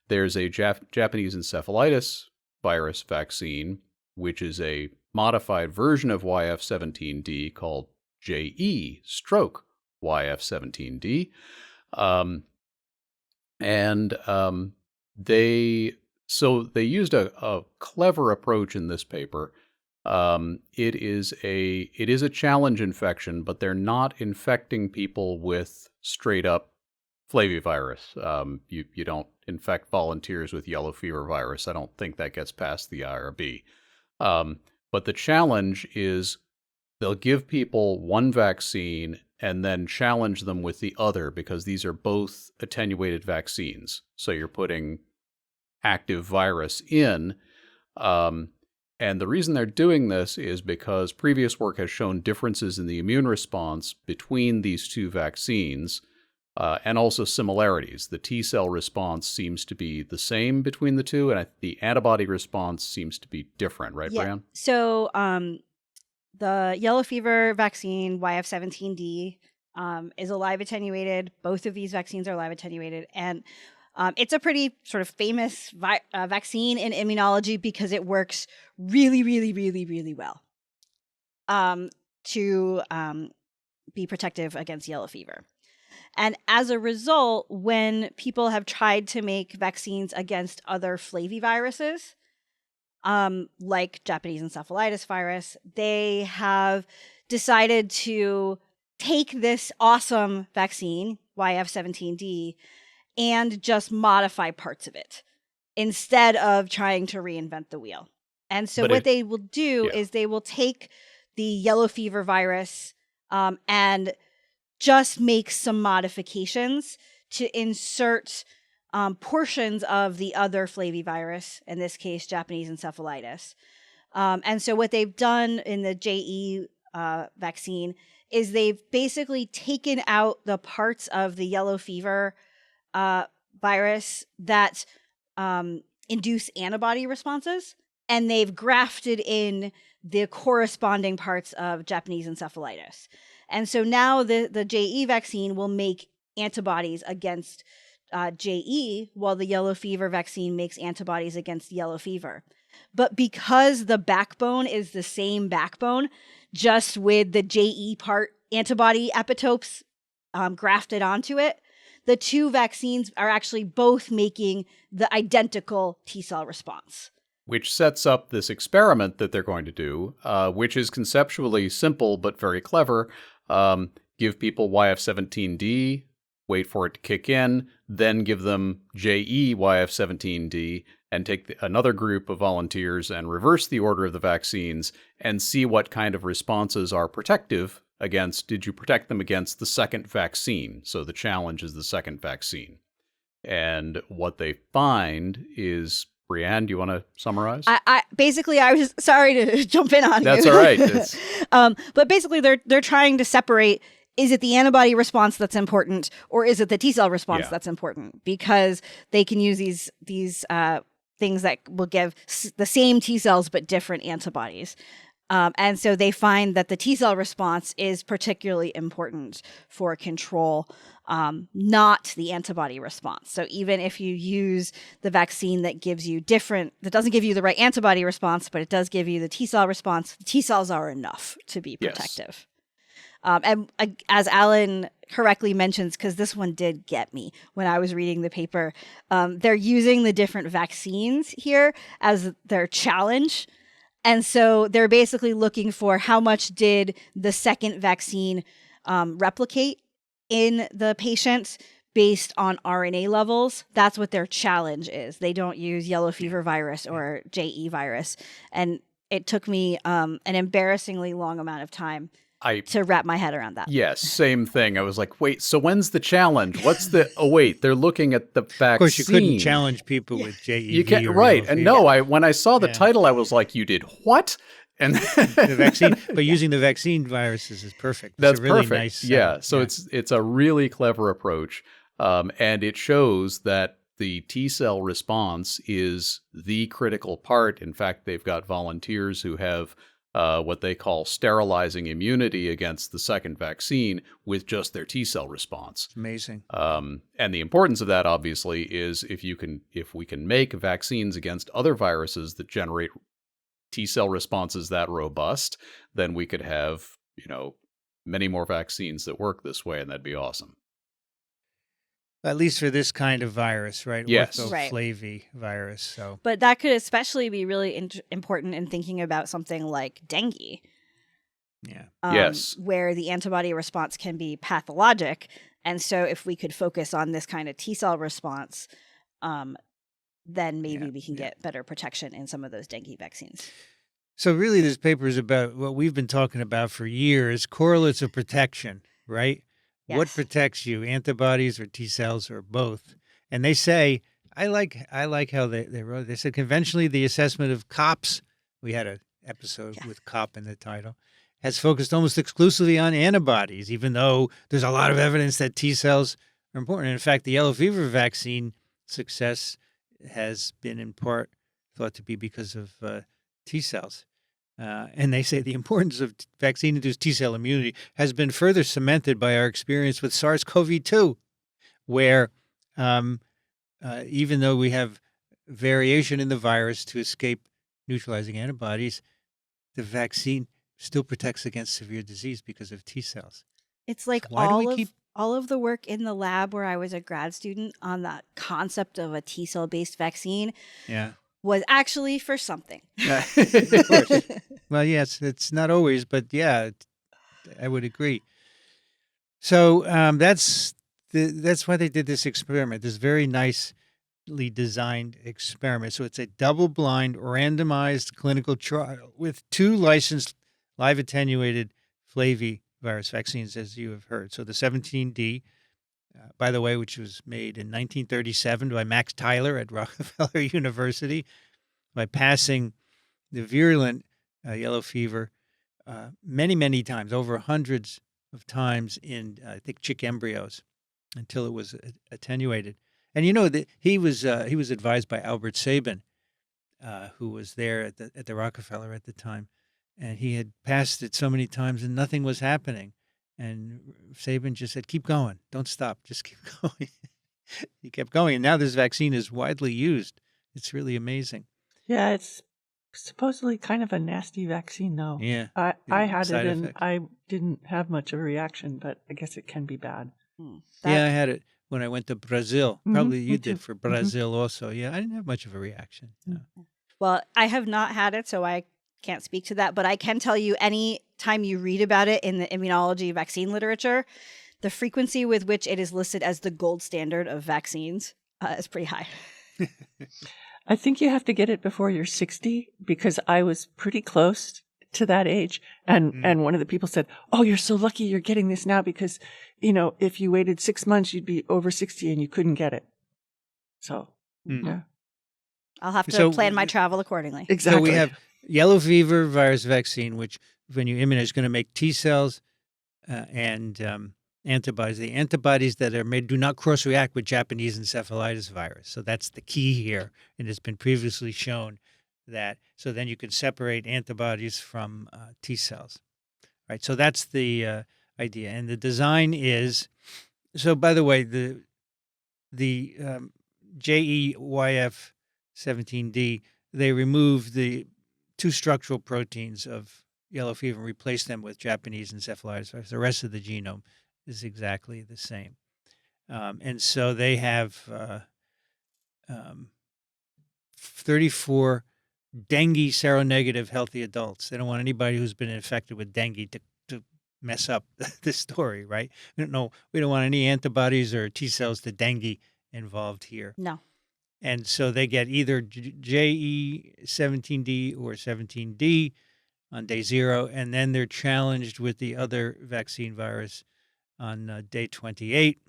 There's a Japanese encephalitis virus vaccine, which is a modified version of YF17D called JE stroke YF17D. They used a clever approach in this paper. It is a challenge infection, but they're not infecting people with straight up flavivirus. You don't infect volunteers with yellow fever virus. I don't think that gets past the IRB. But the challenge is they'll give people one vaccine and then challenge them with the other because these are both attenuated vaccines. So you're putting active virus in. And the reason they're doing this is because previous work has shown differences in the immune response between these two vaccines and also similarities. The T-cell response seems to be the same between the two, and the antibody response seems to be different, right, Brian? So the yellow fever vaccine, YF17D, is a live attenuated. Both of these vaccines are live attenuated. And it's a pretty sort of famous vaccine in immunology because it works really, really, really, really well to be protective against yellow fever. And as a result, when people have tried to make vaccines against other flaviviruses, like Japanese encephalitis virus, they have decided to take this awesome vaccine, YF17D, and just modify parts of it instead of trying to reinvent the wheel. And so they will do is they will take the yellow fever virus and just make some modifications to insert portions of the other flavivirus, in this case, Japanese encephalitis. And so what they've done in the JE vaccine is they've basically taken out the parts of the yellow fever virus that induce antibody responses, and they've grafted in the corresponding parts of Japanese encephalitis. And so now the JE vaccine will make antibodies against JE, while the yellow fever vaccine makes antibodies against yellow fever. But because the backbone is the same backbone, just with the JE part antibody epitopes grafted onto it. The two vaccines are actually both making the identical T cell response. Which sets up this experiment that they're going to do, which is conceptually simple but very clever. Give people YF17D, wait for it to kick in, then give them JE YF17D, and take another group of volunteers and reverse the order of the vaccines and see what kind of responses are protective against, did you protect them against the second vaccine? So the challenge is the second vaccine. And what they find is, Brianne, do you want to summarize? I was sorry to jump in on you. That's all right. But basically they're trying to separate, is it the antibody response that's important or is it the T cell response that's important? Because they can use these things that will give the same T cells but different antibodies. And so they find that the T cell response is particularly important for control, not the antibody response. So even if you use the vaccine that doesn't give you the right antibody response, but it does give you the T cell response, the T cells are enough to be protective. Yes. And as Alan correctly mentions, because this one did get me when I was reading the paper, they're using the different vaccines here as their challenge. And so they're basically looking for how much did the second vaccine replicate in the patient based on RNA levels. That's what their challenge is. They don't use yellow fever virus or JE virus. And it took me an embarrassingly long amount of time to wrap my head around that. Yes, same thing. I was like, wait, so when's the challenge? What's the, oh wait, they're looking at the vaccine. Of course, you couldn't challenge people with JEV. You can't, right. And no, when I saw the title, I was like, you did what? And the vaccine, but using the vaccine viruses is perfect. That's really perfect. Nice. So it's a really clever approach. And it shows that the T cell response is the critical part. In fact, they've got volunteers who have what they call sterilizing immunity against the second vaccine with just their T cell response. It's amazing. And the importance of that, obviously, is if we can make vaccines against other viruses that generate T cell responses that robust, then we could have, many more vaccines that work this way, and that'd be awesome. At least for this kind of virus, right? Yes. Orthrflavivirus. So, but that could especially be really important in thinking about something like dengue. Yeah. Yes. Where the antibody response can be pathologic. And so if we could focus on this kind of T cell response, then maybe we can get better protection in some of those dengue vaccines. So really this paper is about what we've been talking about for years, correlates of protection, right? Yes. What protects you, antibodies or T cells or both? And they say, I like how they wrote it. They said conventionally the assessment of COPS, we had an episode with COP in the title, has focused almost exclusively on antibodies, even though there's a lot of evidence that T cells are important. In fact, the yellow fever vaccine success has been in part thought to be because of T cells. And they say the importance of vaccine-induced T-cell immunity has been further cemented by our experience with SARS-CoV-2, where even though we have variation in the virus to escape neutralizing antibodies, the vaccine still protects against severe disease because of T-cells. It's like all of the work in the lab where I was a grad student on the concept of a T-cell-based vaccine. Yeah. Was actually for something. Of course. Well, yes, it's not always, but yeah, I would agree. So that's why they did this experiment, this very nicely designed experiment. So it's a double-blind, randomized clinical trial with 2 licensed live attenuated flavivirus vaccines, as you have heard. So the 17D, by the way, which was made in 1937 by Max Tyler at Rockefeller University, by passing the virulent yellow fever many, many times, over hundreds of times in, I think, chick embryos until it was attenuated. And he was advised by Albert Sabin, who was there at the Rockefeller at the time, and he had passed it so many times and nothing was happening. And Sabin just said, keep going. Don't stop. Just keep going. He kept going. And now this vaccine is widely used. It's really amazing. Yeah, it's supposedly kind of a nasty vaccine, though. Yeah. I had it Side and effects. I didn't have much of a reaction, but I guess it can be bad. Yeah, I had it when I went to Brazil. Probably me you too. did for Brazil also. Yeah, I didn't have much of a reaction. No. Well, I have not had it, so I can't speak to that, but I can tell you any time you read about it in the immunology vaccine literature, the frequency with which it is listed as the gold standard of vaccines is pretty high. I think you have to get it before you're 60 because I was pretty close to that age. And one of the people said, "Oh, you're so lucky you're getting this now because, if you waited 6 months, you'd be over 60 and you couldn't get it." So, yeah. I'll have to So- plan my travel accordingly. Exactly. So we have yellow fever virus vaccine, which when you immunize is going to make T cells and antibodies. The antibodies that are made do not cross-react with Japanese encephalitis virus. So that's the key here. And it's been previously shown that, so then you can separate antibodies from T cells. Right. So that's the idea. And the design is, so by the way, the JEYF 17D, they removed the two structural proteins of yellow fever and replaced them with Japanese encephalitis virus. The rest of the genome is exactly the same. And so they have 34 dengue seronegative healthy adults. They don't want anybody who's been infected with dengue to mess up the story, right? We don't want any antibodies or T cells to dengue involved here. No. And so they get either JE17D or 17D on day 0, and then they're challenged with the other vaccine virus on day 28.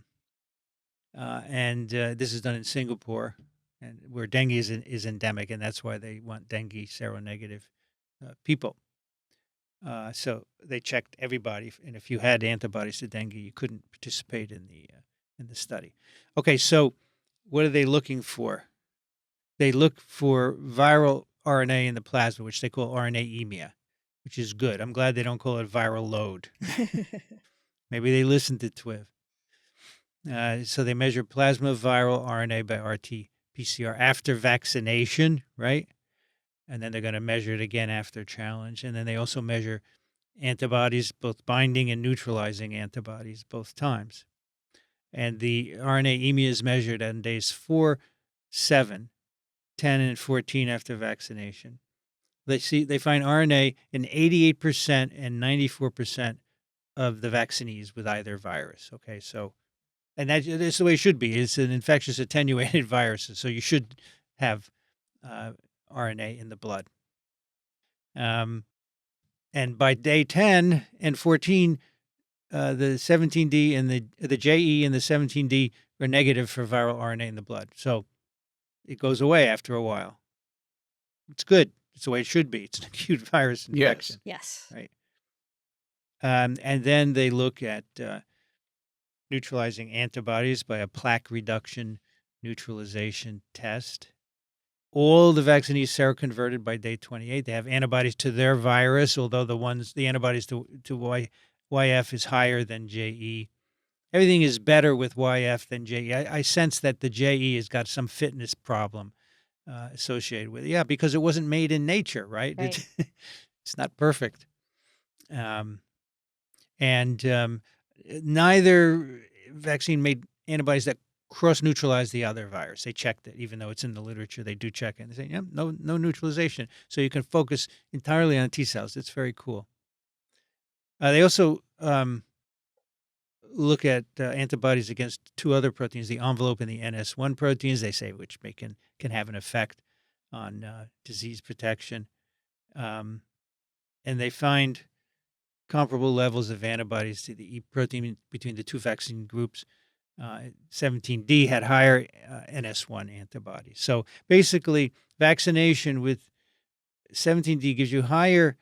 And this is done in Singapore, and where dengue is endemic, and that's why they want dengue seronegative people. So they checked everybody, and if you had antibodies to dengue, you couldn't participate in the study. Okay, so what are they looking for? They look for viral RNA in the plasma, which they call RNA-emia, which is good. I'm glad they don't call it viral load. Maybe they listened to TWiV. So they measure plasma viral RNA by RT-PCR after vaccination, right? And then they're going to measure it again after challenge. And then they also measure antibodies, both binding and neutralizing antibodies, both times. And the RNA-emia is measured on days 4, 7, 10, and 14 after vaccination. They find RNA in 88% and 94% of the vaccinees with either virus. Okay, so, and that's the way it should be. It's an infectious attenuated virus, so you should have RNA in the blood. And by day 10 and 14, the 17D and the JE and the 17D are negative for viral RNA in the blood. So it goes away after a while. It's good. It's the way it should be. It's an acute virus infection. Yes. Right. And then they look at neutralizing antibodies by a plaque reduction neutralization test. All the vaccinees seroconverted by day 28. They have antibodies to their virus, although the antibodies to YF is higher than JE. Everything is better with YF than JE. I sense that the JE has got some fitness problem associated with it. Yeah, because it wasn't made in nature, right? It's not perfect. Neither vaccine made antibodies that cross-neutralize the other virus. They checked it, even though it's in the literature. They do check it. And they say, yeah, no neutralization. So you can focus entirely on T cells. It's very cool. They also look at antibodies against two other proteins, the envelope and the NS1 proteins, they say, which can have an effect on disease protection. And they find comparable levels of antibodies to the E protein between the two vaccine groups. 17D had higher NS1 antibodies. So basically, vaccination with 17D gives you higher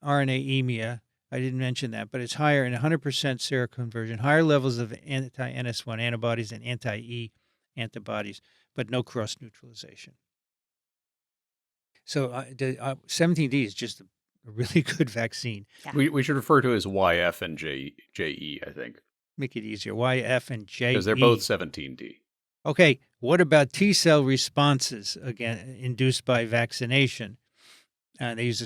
RNA-emia. I didn't mention that, but it's higher in 100% seroconversion, higher levels of anti-NS1 antibodies and anti-E antibodies, but no cross-neutralization. So 17D is just a really good vaccine. Yeah. We should refer to it as YF and JE, I think. Make it easier. YF and JE. Because they're both 17D. Okay, what about T cell responses, again, induced by vaccination? They use a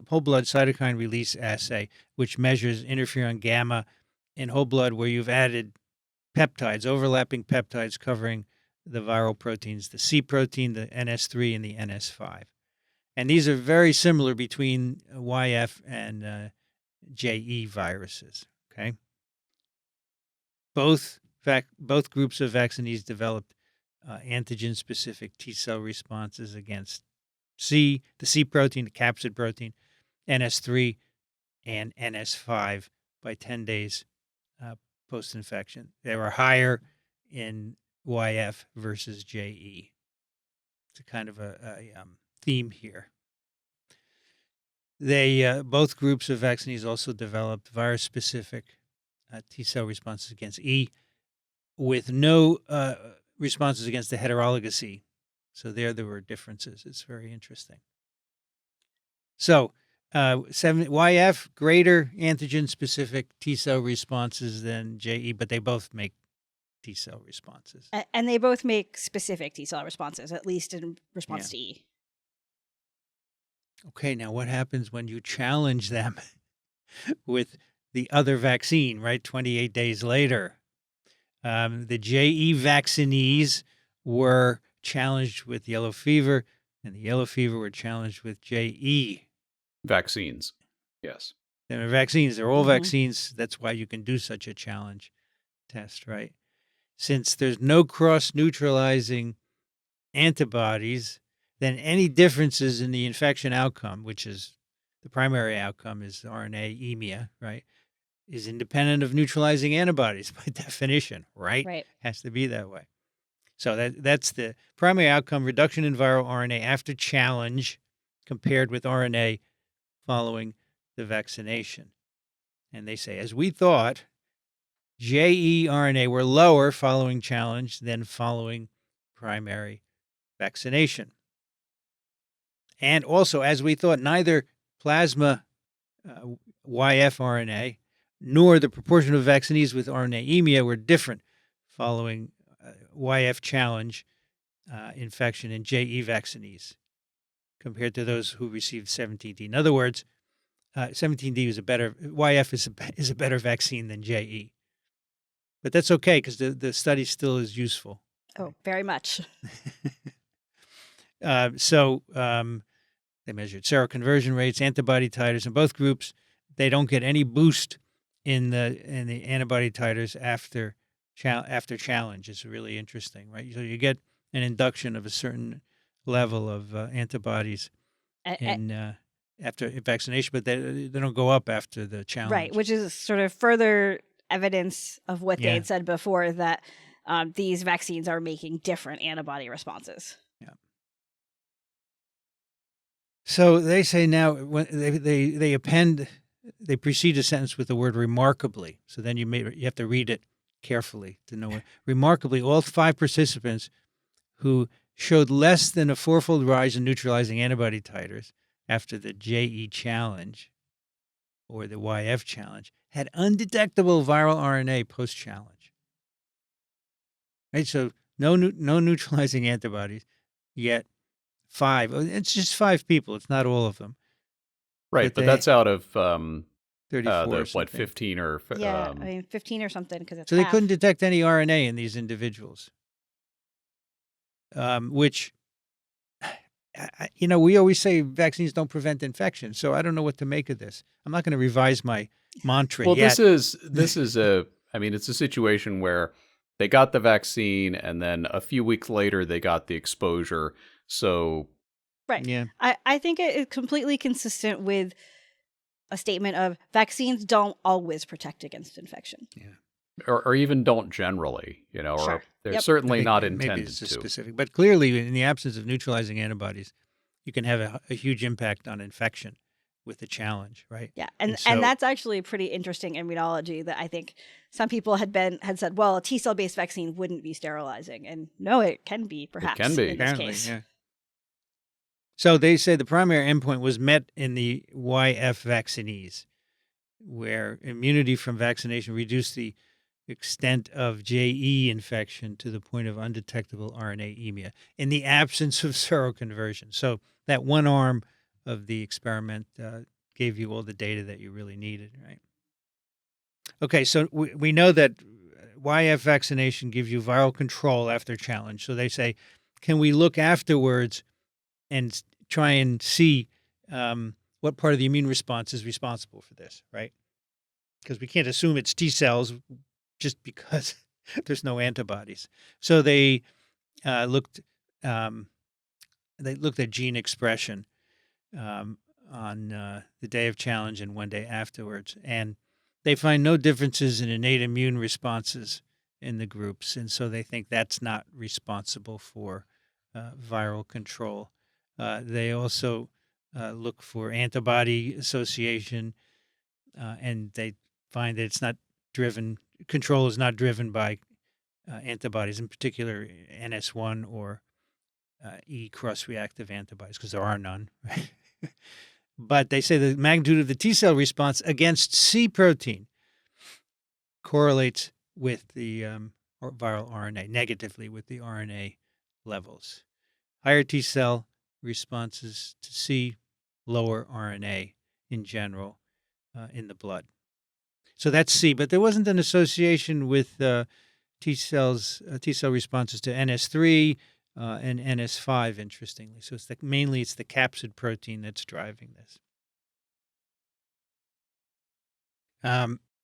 whole blood cytokine release assay, which measures interferon gamma in whole blood where you've added peptides, overlapping peptides covering the viral proteins, the C protein, the NS3, and the NS5. And these are very similar between YF and JE viruses, okay? Both groups of vaccinees developed antigen-specific T-cell responses against the C protein, the capsid protein, NS3, and NS5 by 10 days post-infection. They were higher in YF versus JE. It's a kind of a theme here. They both groups of vaccinees also developed virus-specific T-cell responses against E with no responses against the heterologous E. So there were differences. It's very interesting. So YF, greater antigen-specific T-cell responses than JE, but they both make T-cell responses. And they both make specific T-cell responses, at least in response to E. Okay, now what happens when you challenge them with the other vaccine, right, 28 days later? The JE vaccinees were challenged with yellow fever, and the yellow fever were challenged with JE. Vaccines, yes. They're vaccines. They're all vaccines. That's why you can do such a challenge test, right? Since there's no cross-neutralizing antibodies, then any differences in the infection outcome, which is the primary outcome is RNA emia, right, is independent of neutralizing antibodies by definition, right? Right. Has to be that way. So that's the primary outcome, reduction in viral RNA after challenge compared with RNA following the vaccination. And they say, as we thought, JE RNA were lower following challenge than following primary vaccination. And also, as we thought, neither plasma YF RNA nor the proportion of vaccinees with RNA emia were different following YF challenge infection in JE vaccinees compared to those who received 17D. In other words, 17D is YF is a better vaccine than JE. But that's okay because the study still is useful. Oh, very much. They measured seroconversion rates, antibody titers in both groups. They don't get any boost in the antibody titers after challenge. It's really interesting, right? So you get an induction of a certain level of antibodies after vaccination, but they don't go up after the challenge. Right, which is sort of further evidence of what they had said before, that these vaccines are making different antibody responses. Yeah. So they say now when they precede a sentence with the word remarkably. So then you have to read it carefully to know what. Remarkably, all 5 participants who showed less than a 4-fold rise in neutralizing antibody titers after the JE challenge or the YF challenge had undetectable viral RNA post-challenge. Right, so no neutralizing antibodies, yet 5. It's just 5 people. It's not all of them. Right, but that's out of 34. 15 or 15 or something, because it's so half. they couldn't detect any RNA in these individuals, which, we always say vaccines don't prevent infection. So I don't know what to make of this. I'm not going to revise my mantra yet. This is it's a situation where they got the vaccine and then a few weeks later they got the exposure. So right. Yeah. I think it is completely consistent with a statement of vaccines don't always protect against infection. Yeah. Or even don't generally, Sure. or they're certainly not intended maybe it's to. Specific, but clearly in the absence of neutralizing antibodies, you can have a huge impact on infection with the challenge, right? Yeah, and that's actually pretty interesting in immunology, that I think some people had said, well, a T-cell based vaccine wouldn't be sterilizing, and no, it can be, perhaps. It can be. In this case. Yeah. So they say the primary endpoint was met in the YF vaccinees, where immunity from vaccination reduced the extent of JE infection to the point of undetectable RNA emia in the absence of seroconversion. So that one arm of the experiment gave you all the data that you really needed, right? Okay, so we know that YF vaccination gives you viral control after challenge. So they say, can we look afterwards and try and see what part of the immune response is responsible for this, right? Because we can't assume it's T cells just because there's no antibodies. So they looked at gene expression on the day of challenge and 1 day afterwards, and they find no differences in innate immune responses in the groups, and so they think that's not responsible for viral control. They also look for antibody association, and they find that it's not driven. Control is not driven by antibodies, in particular NS1 or E cross-reactive antibodies, because there are none. Right? But they say the magnitude of the T cell response against C protein correlates with the viral RNA, negatively with the RNA levels. Higher T cell responses to C, lower RNA in general in the blood. So that's C, but there wasn't an association with T cell responses to NS3 and NS5, interestingly. So it's mainly it's the capsid protein that's driving this.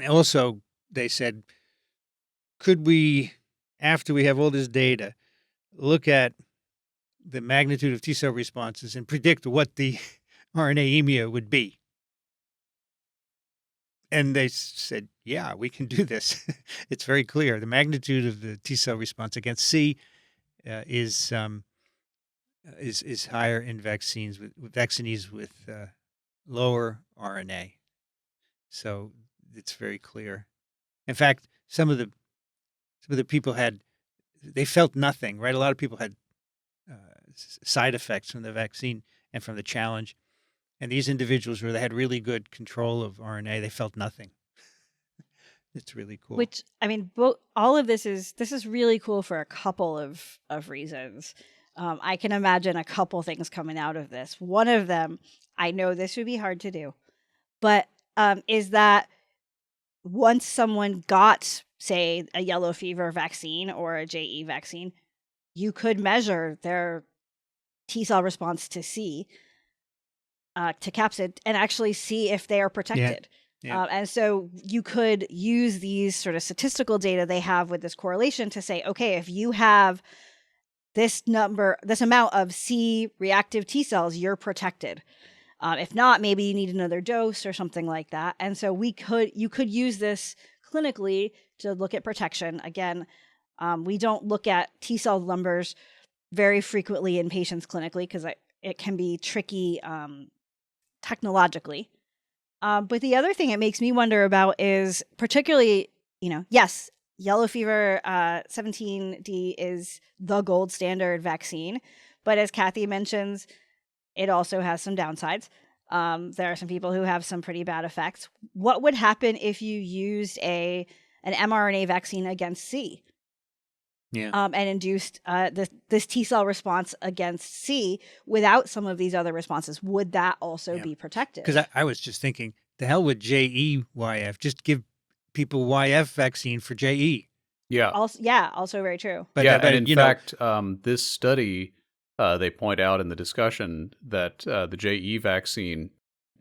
Also, they said, could we, after we have all this data, look at the magnitude of T cell responses and predict what the RNA-emia would be? And they said, yeah, we can do this. It's very clear. The magnitude of the T cell response against C is higher in vaccinees with lower RNA. So it's very clear. In fact, some of the people they felt nothing, right? A lot of people had side effects from the vaccine and from the challenge. And these individuals where they had really good control of RNA, they felt nothing. It's really cool. Which, I mean, all of this is really cool for a couple of reasons. I can imagine a couple things coming out of this. One of them, I know this would be hard to do, but is that once someone got, say, a yellow fever vaccine or a JE vaccine, you could measure their T cell response to C, to capsid, and actually see if they are protected. Yeah. And so you could use these sort of statistical data they have with this correlation to say, okay, if you have this amount of C reactive T cells, you're protected. If not, maybe you need another dose or something like that. And so you could use this clinically to look at protection. Again, we don't look at T cell numbers very frequently in patients clinically because it can be tricky technologically. But the other thing it makes me wonder about is particularly, yes, yellow fever 17D is the gold standard vaccine. But as Kathy mentions, it also has some downsides. There are some people who have some pretty bad effects. What would happen if you used an mRNA vaccine against C? Yeah. And induced this T cell response against C without some of these other responses? Would that also be protected? Because I was just thinking, the hell with JE-YF. Just give people YF vaccine for JE. Yeah. Also very true. But, and in fact, this study, they point out in the discussion that the JE vaccine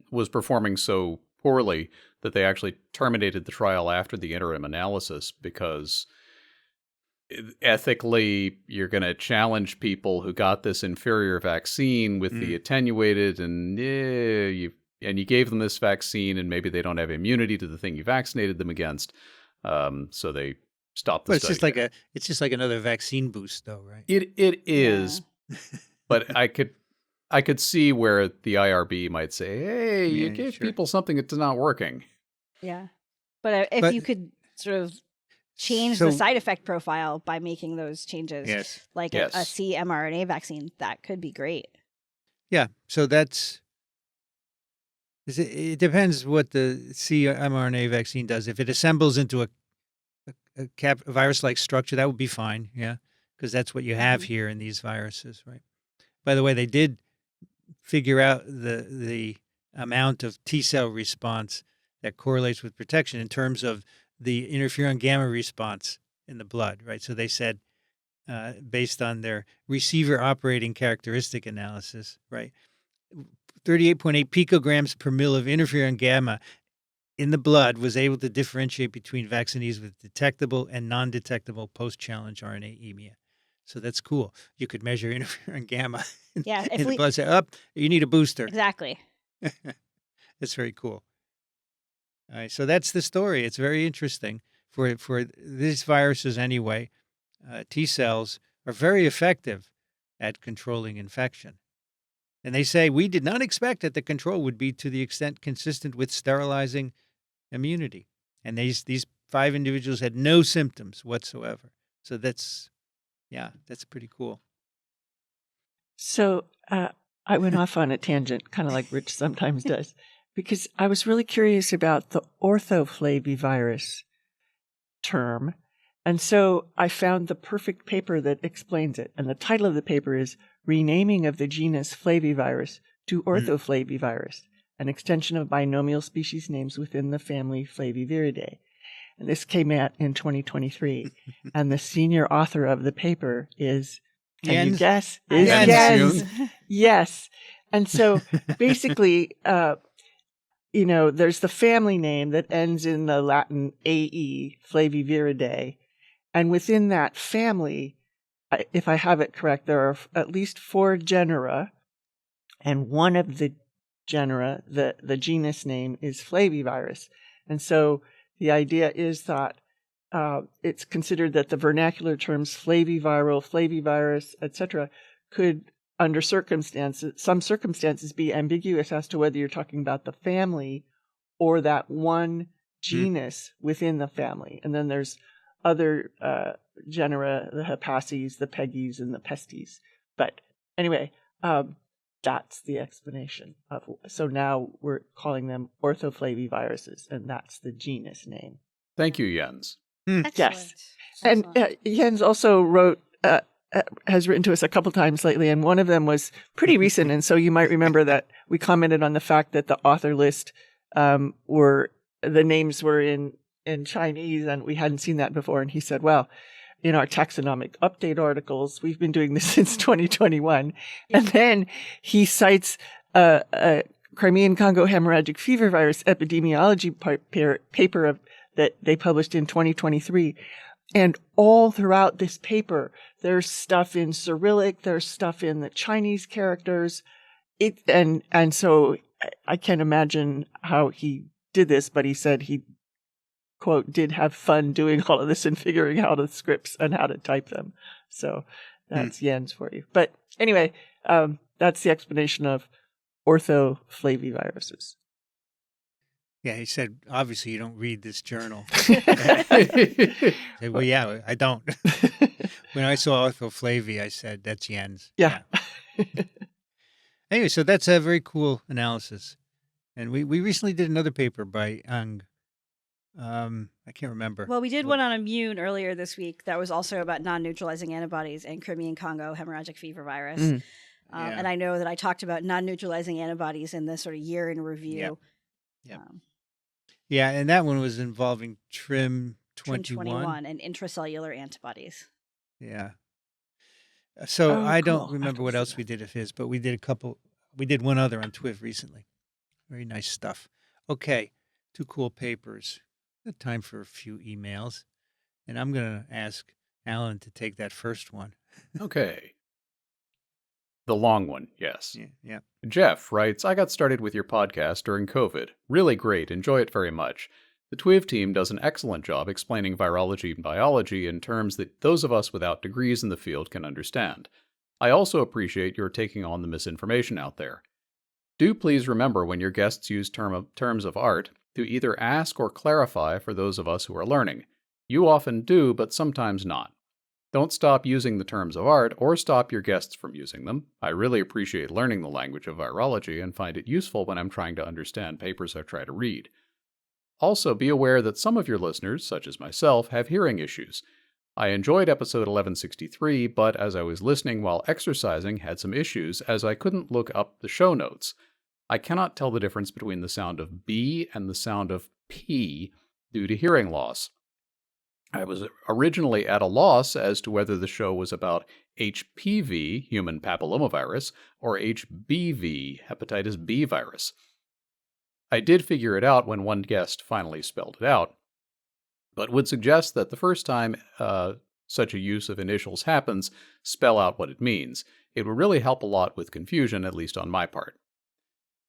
was performing so poorly that they actually terminated the trial after the interim analysis because ethically, you're going to challenge people who got this inferior vaccine with the attenuated, and you gave them this vaccine, and maybe they don't have immunity to the thing you vaccinated them against. So they stopped the study. It's just like another vaccine boost, though, right? It is, but I could see where the IRB might say, "Hey, you gave people something that's not working." Yeah, but if you could sort of change the side effect profile by making those changes, like a C mRNA vaccine, that could be great. Yeah, so it depends what the C mRNA vaccine does. If it assembles into a virus-like structure, that would be fine, because that's what you have here in these viruses, right? By the way, they did figure out the amount of T cell response that correlates with protection in terms of the interferon gamma response in the blood, right? So they said, based on their receiver operating characteristic analysis, right, 38.8 picograms per mil of interferon gamma in the blood was able to differentiate between vaccinees with detectable and non-detectable post-challenge RNA-emia. So that's cool. You could measure interferon gamma Yeah, in the blood, say, you need a booster. exactly. That's very cool. All right, so that's the story. It's very interesting. For these viruses anyway, T cells are very effective at controlling infection. And they say, we did not expect that the control would be to the extent consistent with sterilizing immunity. And these 5 individuals had no symptoms whatsoever. So that's pretty cool. So I went off on a tangent, kind of like Rich sometimes does, because I was really curious about the orthrflavivirus term. And so I found the perfect paper that explains it. And the title of the paper is Renaming of the Genus Flavivirus to Orthoflavivirus, an extension of binomial species names within the family Flaviviridae. And this came out in 2023. And the senior author of the paper is, can you guess? Is Jens. Yes. And so basically, there's the family name that ends in the Latin AE, Flaviviridae. And within that family, if I have it correct, there are at least 4 genera. And one of the genera, the genus name is Flavivirus. And so the idea is that it's considered that the vernacular terms flaviviral, flavivirus, etc., could, under some circumstances, be ambiguous as to whether you're talking about the family or that one genus within the family. And then there's other genera, the Hepaces, the Peggies, and the Pestes. But anyway, that's the explanation. So now we're calling them orthoflaviviruses, and that's the genus name. Thank you, Jens. Yes. And Jens also has written to us a couple times lately, and one of them was pretty recent. And so you might remember that we commented on the fact that the author list the names were in Chinese, and we hadn't seen that before. And he said, well, in our taxonomic update articles, we've been doing this since 2021. And then he cites a Crimean Congo hemorrhagic fever virus epidemiology paper that they published in 2023. And all throughout this paper, there's stuff in Cyrillic, there's stuff in the Chinese characters. And so I can't imagine how he did this, but he said he, quote, did have fun doing all of this and figuring out the scripts and how to type them. So that's Jens for you. But anyway, that's the explanation of orthoflaviviruses. Yeah, he said, obviously you don't read this journal. Well, yeah, I don't. When I saw orthoflavi, I said, that's Jens. Yeah. Anyway, so that's a very cool analysis. And we recently did another paper by Ang. I can't remember. Well, we did one on immune earlier this week that was also about non-neutralizing antibodies and Crimean Congo hemorrhagic fever virus. And I know that I talked about non-neutralizing antibodies in this sort of year in review. Yep. Yeah, and that one was involving TRIM21 and intracellular antibodies. Yeah. So I don't cool. remember what else we did of his, but we did one other on TWiV recently. Very nice stuff. Okay, 2 cool papers. Good time for a few emails. And I'm going to ask Alan to take that first one. Okay. The long one, yes. Yeah. Jeff writes, I got started with your podcast during COVID. Really great. Enjoy it very much. The TWiV team does an excellent job explaining virology and biology in terms that those of us without degrees in the field can understand. I also appreciate your taking on the misinformation out there. Do please remember when your guests use terms of art to either ask or clarify for those of us who are learning. You often do, but sometimes not. Don't stop using the terms of art or stop your guests from using them. I really appreciate learning the language of virology and find it useful when I'm trying to understand papers I try to read. Also, be aware that some of your listeners, such as myself, have hearing issues. I enjoyed episode 1163, but as I was listening while exercising, had some issues as I couldn't look up the show notes. I cannot tell the difference between the sound of B and the sound of P due to hearing loss. I was originally at a loss as to whether the show was about HPV, human papillomavirus, or HBV, hepatitis B virus. I did figure it out when one guest finally spelled it out, but would suggest that the first time such a use of initials happens, spell out what it means. It would really help a lot with confusion, at least on my part.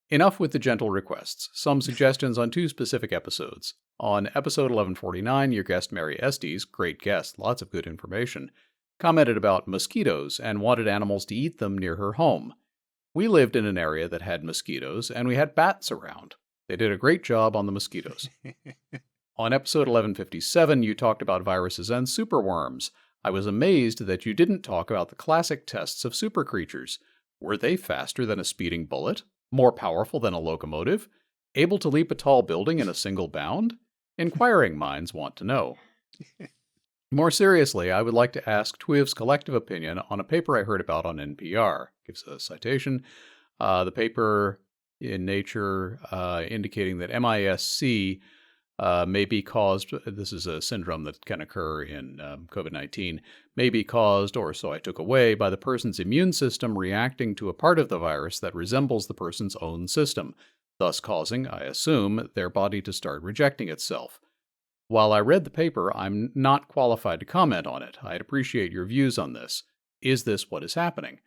Enough with the gentle requests. Some suggestions on 2 specific episodes. On episode 1149, your guest Mary Estes, great guest, lots of good information, commented about mosquitoes and wanted animals to eat them near her home. We lived in an area that had mosquitoes, and we had bats around. They did a great job on the mosquitoes. On episode 1157, you talked about viruses and superworms. I was amazed that you didn't talk about the classic tests of super creatures. Were they faster than a speeding bullet? More powerful than a locomotive? Able to leap a tall building in a single bound? Inquiring minds want to know. More seriously, I would like to ask TWiV's collective opinion on a paper I heard about on NPR. Gives a citation. The paper in Nature indicating that MIS-C may be caused, this is a syndrome that can occur in COVID-19, may be caused, or so I took away, by the person's immune system reacting to a part of the virus that resembles the person's own system, thus causing, I assume, their body to start rejecting itself. While I read the paper, I'm not qualified to comment on it. I'd appreciate your views on this. Is this what is happening?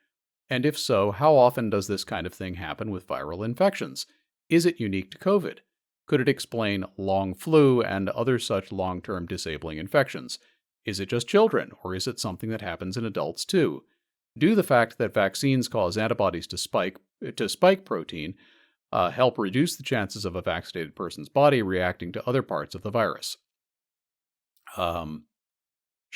And if so, how often does this kind of thing happen with viral infections? Is it unique to COVID? Could it explain long flu and other such long-term disabling infections? Is it just children, or is it something that happens in adults too? Do the fact that vaccines cause antibodies to spike protein help reduce the chances of a vaccinated person's body reacting to other parts of the virus? Shall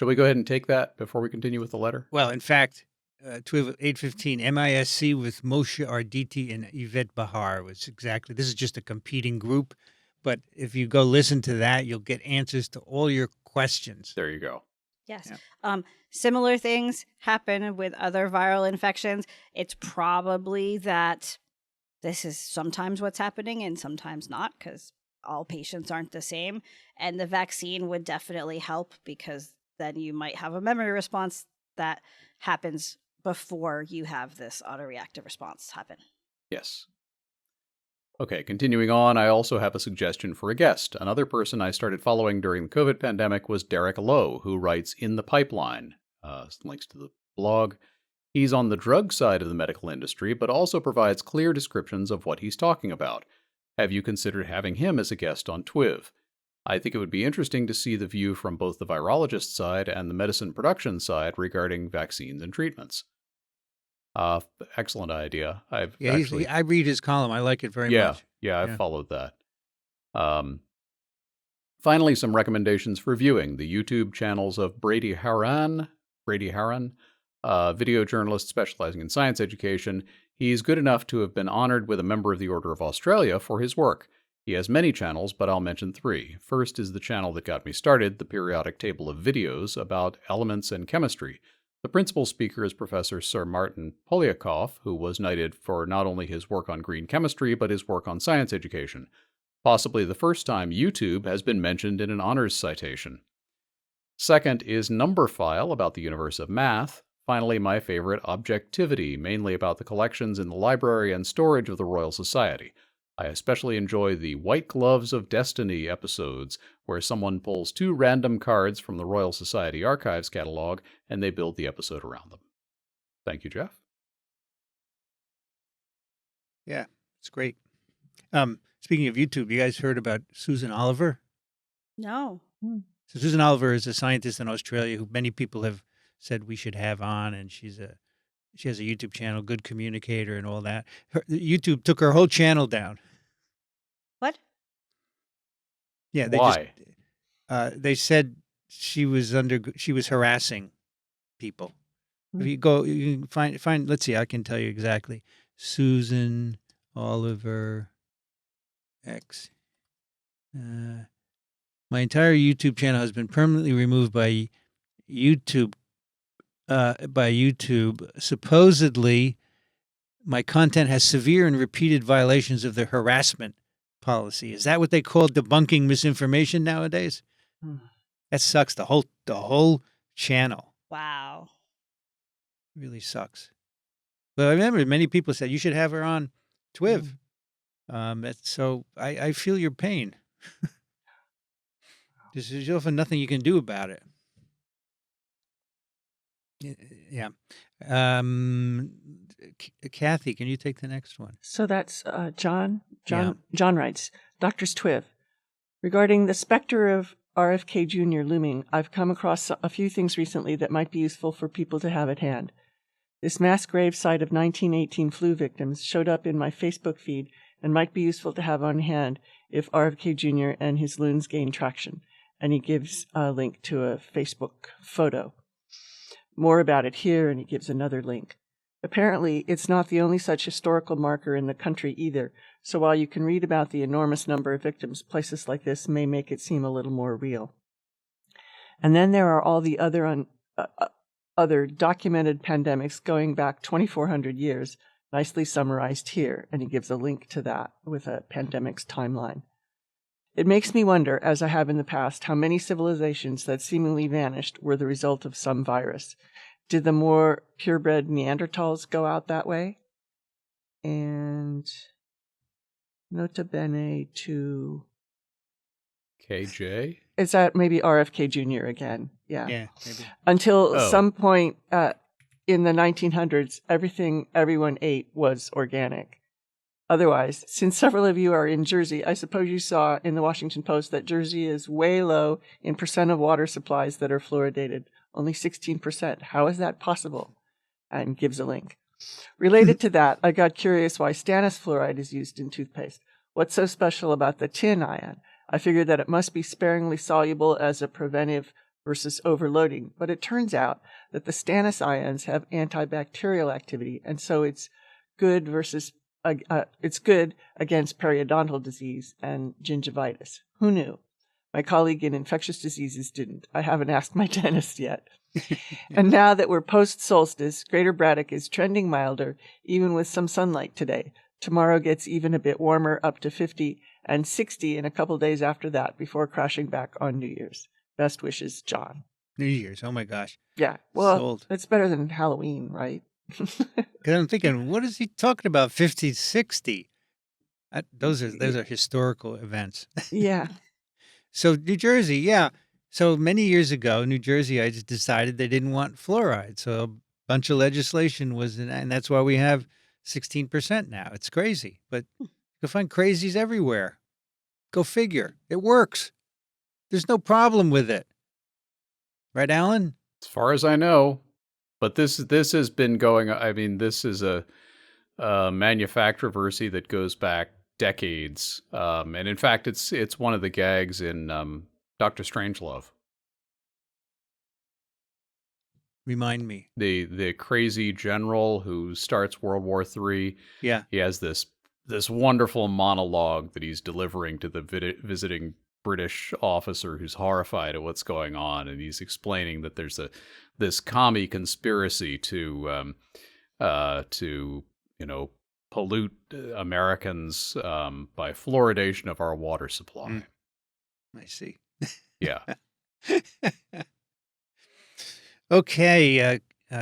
we go ahead and take that before we continue with the letter? Well, in fact, TWiV 815 MISC with Moshe Arditi and Yvette Bahar was exactly, this is just a competing group, but if you go listen to that, you'll get answers to all your questions. There you go. Yes. Yeah. Similar things happen with other viral infections. It's probably that this is sometimes what's happening and sometimes not, because all patients aren't the same. And the vaccine would definitely help, because then you might have a memory response that happens before you have this autoreactive response happen. Yes. Okay, continuing on, I also have a suggestion for a guest. Another person I started following during the COVID pandemic was Derek Lowe, who writes In the Pipeline. Links to the blog. He's on the drug side of the medical industry, but also provides clear descriptions of what he's talking about. Have you considered having him as a guest on TWiV? I think it would be interesting to see the view from both the virologist side and the medicine production side regarding vaccines and treatments. Excellent idea. I read his column. I like it very much. Yeah, I've followed that. Finally, some recommendations for viewing. The YouTube channels of Brady Haran, video journalist specializing in science education. He's good enough to have been honored with a member of the Order of Australia for his work. He has many channels, but I'll mention 3. First is the channel that got me started, the periodic table of videos about elements and chemistry. The principal speaker is Professor Sir Martin Polyakov, who was knighted for not only his work on green chemistry, but his work on science education. Possibly the first time YouTube has been mentioned in an honors citation. Second is Numberphile, about the universe of math. Finally, my favorite, Objectivity, mainly about the collections in the library and storage of the Royal Society. I especially enjoy the White Gloves of Destiny episodes, where someone pulls 2 random cards from the Royal Society Archives catalog, and they build the episode around them. Thank you, Jeff. Yeah, it's great. Speaking of YouTube, you guys heard about Susan Oliver? No. So Susan Oliver is a scientist in Australia who many people have said we should have on, and she has a YouTube channel, good communicator and all that. YouTube took her whole channel down. What? Yeah, Why? They said she was harassing people. If you go, you can find. Let's see, I can tell you exactly. Susan Oliver X. My entire YouTube channel has been permanently removed by YouTube. Supposedly, my content has severe and repeated violations of the harassment policy. Is that what they call debunking misinformation nowadays? That sucks. The whole channel Wow. really sucks. But I remember many people said you should have her on TWiV. So I feel your pain. There's often nothing you can do about it. Yeah. Kathy, can you take the next one? So that's John. Yeah. John writes, Doctors TWiV, regarding the specter of RFK Jr. looming, I've come across a few things recently that might be useful for people to have at hand. This mass grave site of 1918 flu victims showed up in my Facebook feed and might be useful to have on hand if RFK Jr. and his loons gain traction. And he gives a link to a Facebook photo. More about it here, and he gives another link. Apparently, it's not the only such historical marker in the country either, so while you can read about the enormous number of victims, places like this may make it seem a little more real. And then there are all the other documented pandemics going back 2,400 years, nicely summarized here, and he gives a link to that with a pandemics timeline. It makes me wonder, as I have in the past, how many civilizations that seemingly vanished were the result of some virus. Did the more purebred Neanderthals go out that way? And nota bene to... KJ? Is that maybe RFK Jr. again? Yeah. Yeah, maybe. Until some point in the 1900s, everything everyone ate was organic. Otherwise, since several of you are in Jersey, I suppose you saw in the Washington Post that Jersey is way low in percent of water supplies that are fluoridated, only 16%. How is that possible? And gives a link. Related to that, I got curious why stannous fluoride is used in toothpaste. What's so special about the tin ion? I figured that it must be sparingly soluble as a preventive versus overloading, but it turns out that the stannous ions have antibacterial activity, and so it's good against periodontal disease and gingivitis. Who knew? My colleague in infectious diseases didn't. I haven't asked my dentist yet. And now that we're post-solstice, Greater Braddock is trending milder, even with some sunlight today. Tomorrow gets even a bit warmer, up to 50, and 60 in a couple days after that, before crashing back on New Year's. Best wishes, John. New Year's. Oh my gosh. Yeah. Well, Sold. it's better than Halloween, right? Because I'm thinking, what is he talking about? 50, 60? Those are historical events. Yeah. So New Jersey, yeah. So many years ago, New Jersey, I just decided they didn't want fluoride. So a bunch of legislation was, and that's why we have 16% now. It's crazy, but you'll find crazies everywhere. Go figure. It works. There's no problem with it. Right, Alan? As far as I know. But this has been going. I mean, this is a manufactureversy that goes back decades, and in fact, it's one of the gags in Dr. Strangelove. Remind me. The crazy general who starts World War III. Yeah, he has this wonderful monologue that he's delivering to the visiting British officer who's horrified at what's going on, and he's explaining that there's this commie conspiracy to pollute Americans by fluoridation of our water supply. I see. Yeah. Okay,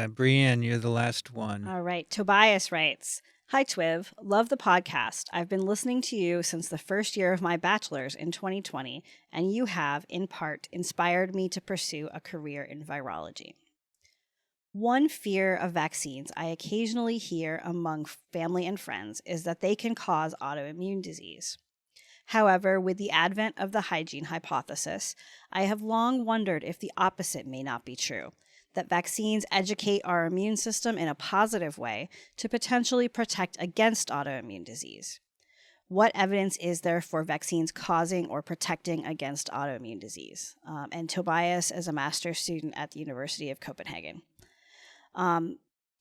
Brienne, you're the last one. All right. Tobias writes, Hi, TWiV. Love the podcast. I've been listening to you since the first year of my bachelor's in 2020, and you have, in part, inspired me to pursue a career in virology. One fear of vaccines I occasionally hear among family and friends is that they can cause autoimmune disease. However, with the advent of the hygiene hypothesis, I have long wondered if the opposite may not be true, that vaccines educate our immune system in a positive way to potentially protect against autoimmune disease. What evidence is there for vaccines causing or protecting against autoimmune disease? And Tobias is a master's student at the University of Copenhagen.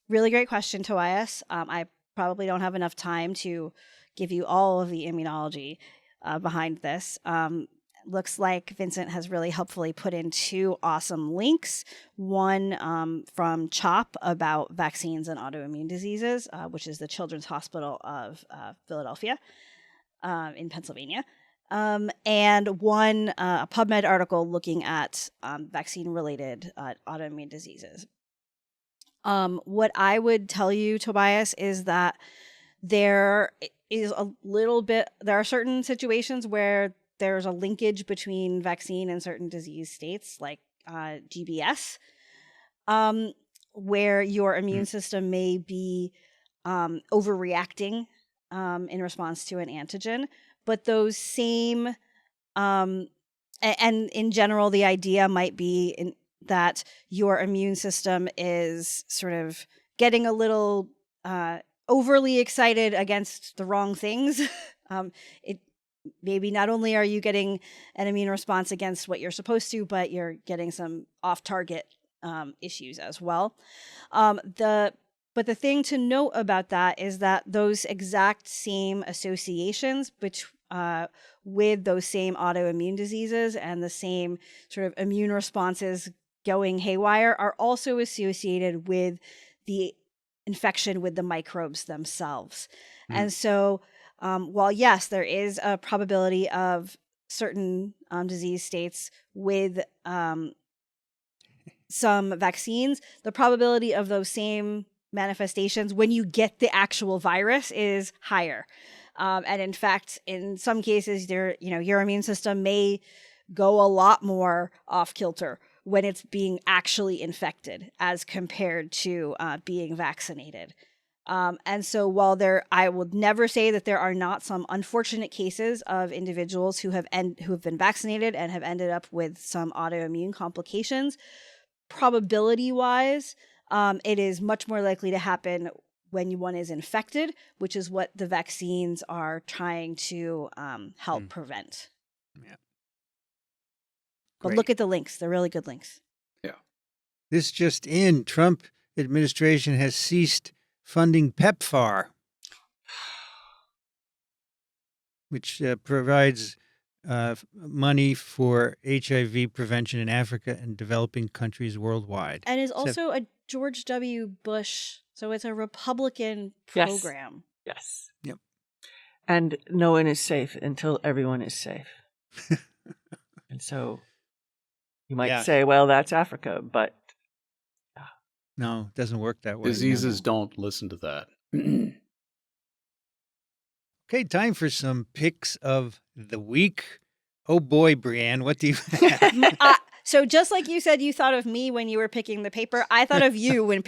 Really great question, Tobias. I probably don't have enough time to give you all of the immunology behind this. looks like Vincent has really helpfully put in 2 awesome links. One from CHOP about vaccines and autoimmune diseases, which is the Children's Hospital of Philadelphia in Pennsylvania. And one a PubMed article looking at vaccine-related autoimmune diseases. What I would tell you, Tobias, is that there are certain situations where there's a linkage between vaccine and certain disease states, like GBS, where your immune system may be overreacting in response to an antigen. But those same, and in general, the idea might be that your immune system is sort of getting a little overly excited against the wrong things. It maybe not only are you getting an immune response against what you're supposed to, but you're getting some off-target issues as well. But the thing to note about that is that those exact same associations with those same autoimmune diseases and the same sort of immune responses going haywire are also associated with the infection with the microbes themselves. And so while yes, there is a probability of certain disease states with some vaccines, the probability of those same manifestations when you get the actual virus is higher. And in fact, in some cases, your immune system may go a lot more off kilter when it's being actually infected as compared to being vaccinated. And so while I would never say that there are not some unfortunate cases of individuals who have been vaccinated and have ended up with some autoimmune complications, probability-wise, it is much more likely to happen when one is infected, which is what the vaccines are trying to help prevent. Yeah. But Great. look at the links. They're really good links. Yeah. This just in, Trump administration has ceased funding PEPFAR, which provides money for HIV prevention in Africa and developing countries worldwide. And is also a George W. Bush, so it's a Republican program. Yes. Yep. And no one is safe until everyone is safe. And so you might say, well, that's Africa, but no, it doesn't work that way. Diseases don't listen to that. Okay, time for some picks of the week. Oh boy, Brianne, what do you have? So just like you said, you thought of me when you were picking the paper. I thought of you when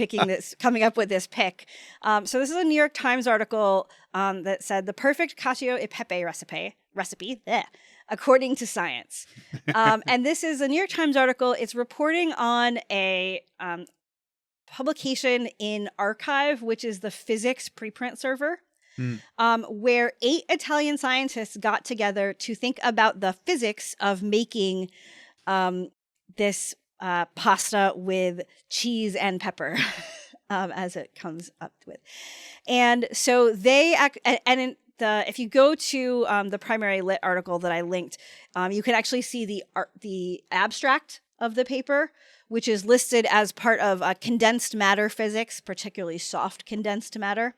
coming up with this pick. So this is a New York Times article that said the perfect cacio e pepe recipe, according to science. And this is a New York Times article. It's reporting on a publication in Archive, which is the physics preprint server. Where 8 Italian scientists got together to think about the physics of making this pasta with cheese and pepper, as it comes up with. And so if you go to the primary lit article that I linked, you can actually see the abstract of the paper, which is listed as part of condensed matter physics, particularly soft condensed matter,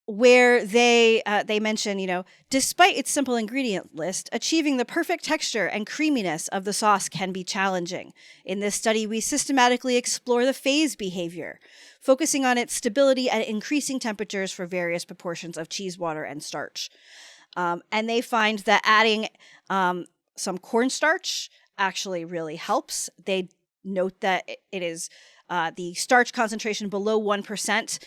where they mention, despite its simple ingredient list, achieving the perfect texture and creaminess of the sauce can be challenging. In this study, we systematically explore the phase behavior, focusing on its stability at increasing temperatures for various proportions of cheese water and starch. And they find that adding some cornstarch actually really helps. They note that it is the starch concentration below 1%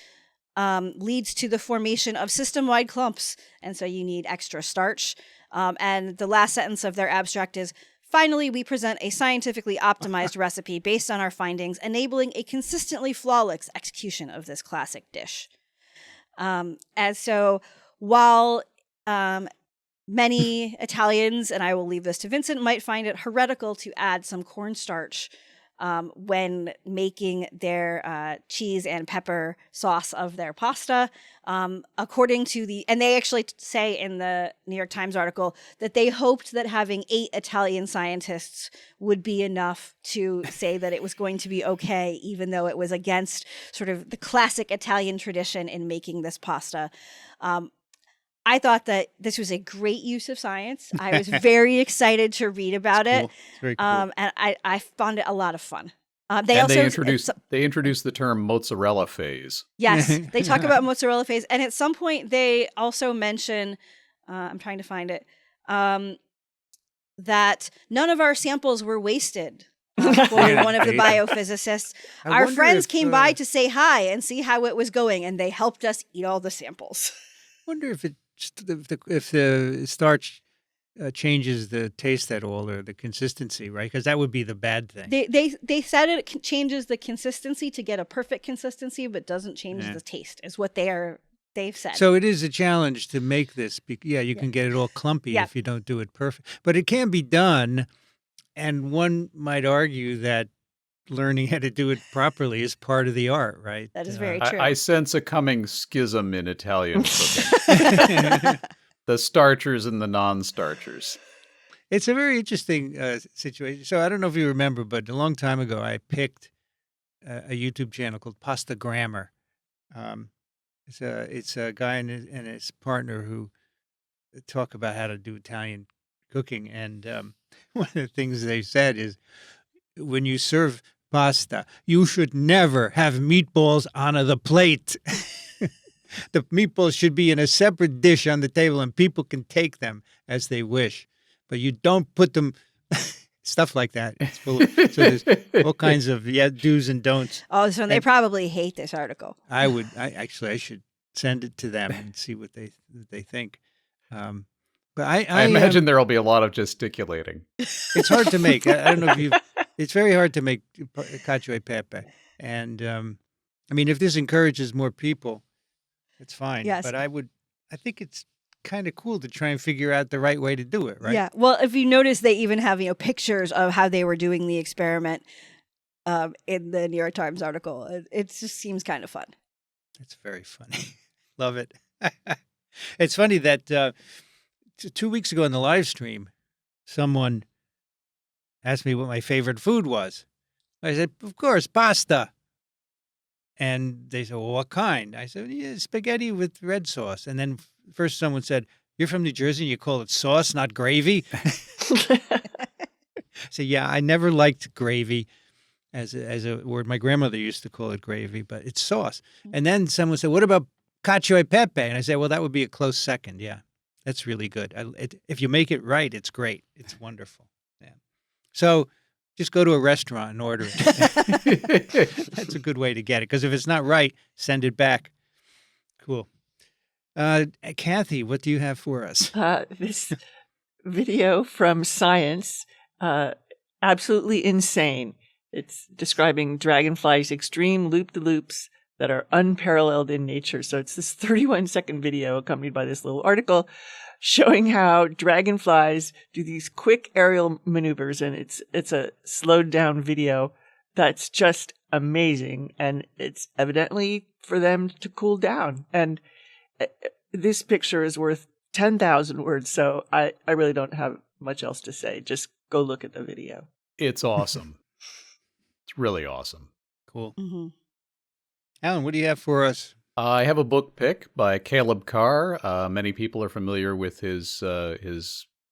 leads to the formation of system-wide clumps, and so you need extra starch. And the last sentence of their abstract is, finally, we present a scientifically optimized recipe based on our findings, enabling a consistently flawless execution of this classic dish. And so while many Italians, and I will leave this to Vincent, might find it heretical to add some cornstarch when making their cheese and pepper sauce of their pasta. According to and they actually say in the New York Times article that they hoped that having 8 Italian scientists would be enough to say that it was going to be okay, even though it was against sort of the classic Italian tradition in making this pasta. I thought that this was a great use of science. I was very excited to read about it. Cool. It's very cool. And I found it a lot of fun. They introduced the term mozzarella phase. Yes, they talk about mozzarella phase. And at some point, they also mention, I'm trying to find it, that none of our samples were wasted. For one of the biophysicists. Our friends came by to say hi and see how it was going, and they helped us eat all the samples. I wonder if the starch changes the taste at all or the consistency, right? Because that would be the bad thing. They said it changes the consistency to get a perfect consistency, but doesn't change the taste, is what they've said. So it is a challenge to make this. You can get it all clumpy if you don't do it perfect. But it can be done, and one might argue that learning how to do it properly is part of the art, right? That is very true. I sense a coming schism in Italian cooking. The starchers and the non-starchers. It's a very interesting situation. So I don't know if you remember, but a long time ago, I picked a YouTube channel called Pasta Grammar. It's a guy and his partner who talk about how to do Italian cooking. And one of the things they said is, when you serve pasta, you should never have meatballs on the plate. The meatballs should be in a separate dish on the table, and people can take them as they wish. But you don't put them, stuff like that. It's full of, so there's all kinds of do's and don'ts. Oh, so they probably hate this article. I should send it to them and see what they think. But I imagine there'll be a lot of gesticulating. It's hard to make. I don't know it's very hard to make cacio e pepe. And I mean, if this encourages more people, it's fine. Yes. But I think it's kind of cool to try and figure out the right way to do it, right? Yeah. Well, if you notice, they even have pictures of how they were doing the experiment in the New York Times article. It just seems kind of fun. It's very funny. Love it. It's funny that 2 weeks ago in the live stream, someone asked me what my favorite food was. I said, of course, pasta. And they said, well, what kind? I said, spaghetti with red sauce. And then first someone said, you're from New Jersey and you call it sauce, not gravy? So, yeah, I never liked gravy as a word. My grandmother used to call it gravy, but it's sauce. And then someone said, what about cacio e pepe? And I said, well, that would be a close second. Yeah, that's really good. If you make it right, it's great. It's wonderful. Yeah. So just go to a restaurant and order it. That's a good way to get it. Because if it's not right, send it back. Cool. Kathy, what do you have for us? This video from Science, absolutely insane. It's describing dragonflies' extreme loop-de-loops that are unparalleled in nature. So it's this 31-second video accompanied by this little article showing how dragonflies do these quick aerial maneuvers, and it's a slowed down video that's just amazing, and it's evidently for them to cool down. And this picture is worth 10,000 words, so I really don't have much else to say. Just go look at the video. It's awesome. It's really awesome. Cool. Mm-hmm. Alan, what do you have for us? I have a book pick by Caleb Carr. Many people are familiar with his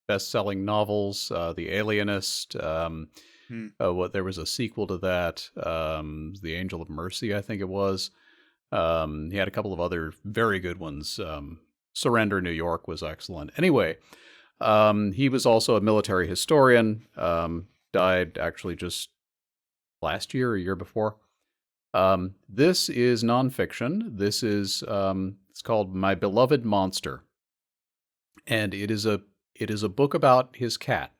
best-selling novels, The Alienist. There was a sequel to that, The Angel of Mercy, I think it was. He had a couple of other very good ones. Surrender, New York was excellent. Anyway, he was also a military historian. Died actually just last year or year before. This is nonfiction. This is it's called My Beloved Monster, and it is a book about his cat.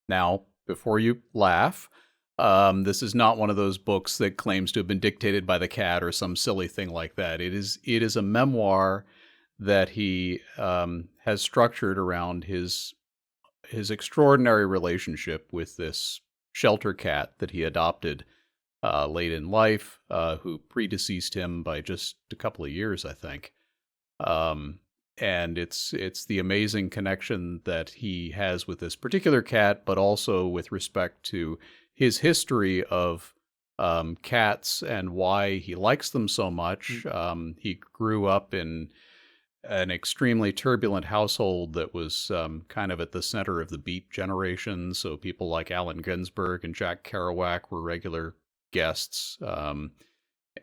Now, before you laugh, this is not one of those books that claims to have been dictated by the cat or some silly thing like that. It is a memoir that he has structured around his extraordinary relationship with this shelter cat that he adopted late in life, who predeceased him by just a couple of years, I think. And it's the amazing connection that he has with this particular cat, but also with respect to his history of cats and why he likes them so much. He grew up in an extremely turbulent household that was kind of at the center of the Beat generation. So people like Allen Ginsberg and Jack Kerouac were regular guests.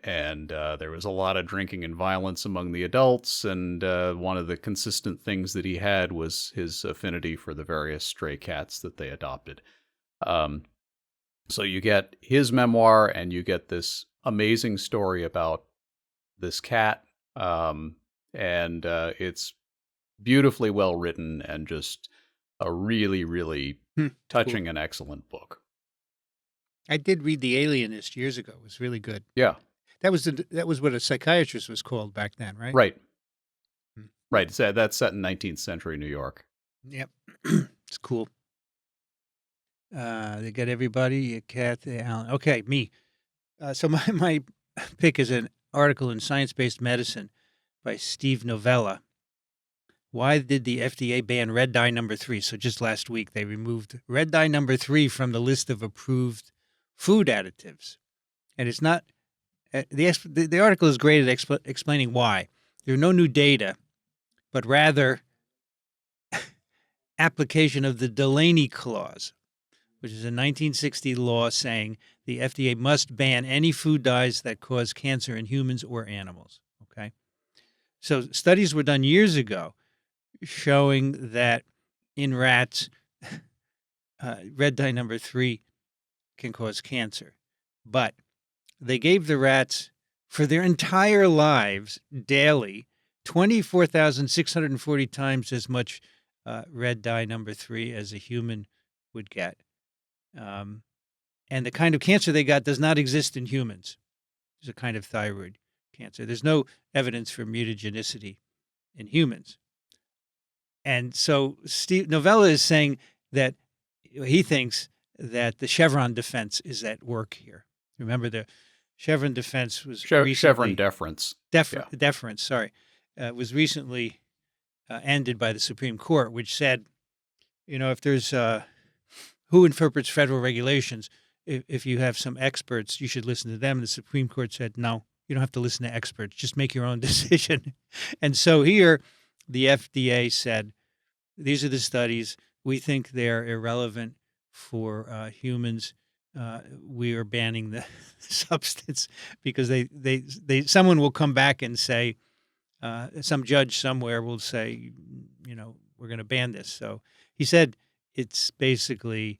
And there was a lot of drinking and violence among the adults. And one of the consistent things that he had was his affinity for the various stray cats that they adopted. So you get his memoir and you get this amazing story about this cat. And it's beautifully well written and just a really, really touching and excellent book. I did read The Alienist years ago. It was really good. Yeah. That was what a psychiatrist was called back then, right? Right. Right. So that's set in 19th century New York. Yep. It's cool. They got everybody, Kathy, Allen. Okay, me. So my pick is an article in Science-Based Medicine by Steve Novella. Why did the FDA ban red dye number 3? So just last week, they removed red dye number 3 from the list of approved food additives. And it's not, the article is great at explaining why. There are no new data, but rather application of the Delaney Clause, which is a 1960 law saying the FDA must ban any food dyes that cause cancer in humans or animals. Okay. So studies were done years ago showing that in rats, red dye number 3 can cause cancer. But they gave the rats, for their entire lives, daily, 24,640 times as much red dye number 3 as a human would get. And the kind of cancer they got does not exist in humans. There's a kind of thyroid cancer. There's no evidence for mutagenicity in humans. And so Steve Novella is saying that he thinks that the Chevron defense is at work here. Remember, the Chevron defense was Chevron deference. Deference, sorry, was recently ended by the Supreme Court, which said, if there's who interprets federal regulations, if you have some experts, you should listen to them. The Supreme Court said, no, you don't have to listen to experts. Just make your own decision. And so here, the FDA said, these are the studies. We think they're irrelevant for humans. We are banning the substance because someone will come back and say, some judge somewhere will say, we're going to ban this. So he said it's basically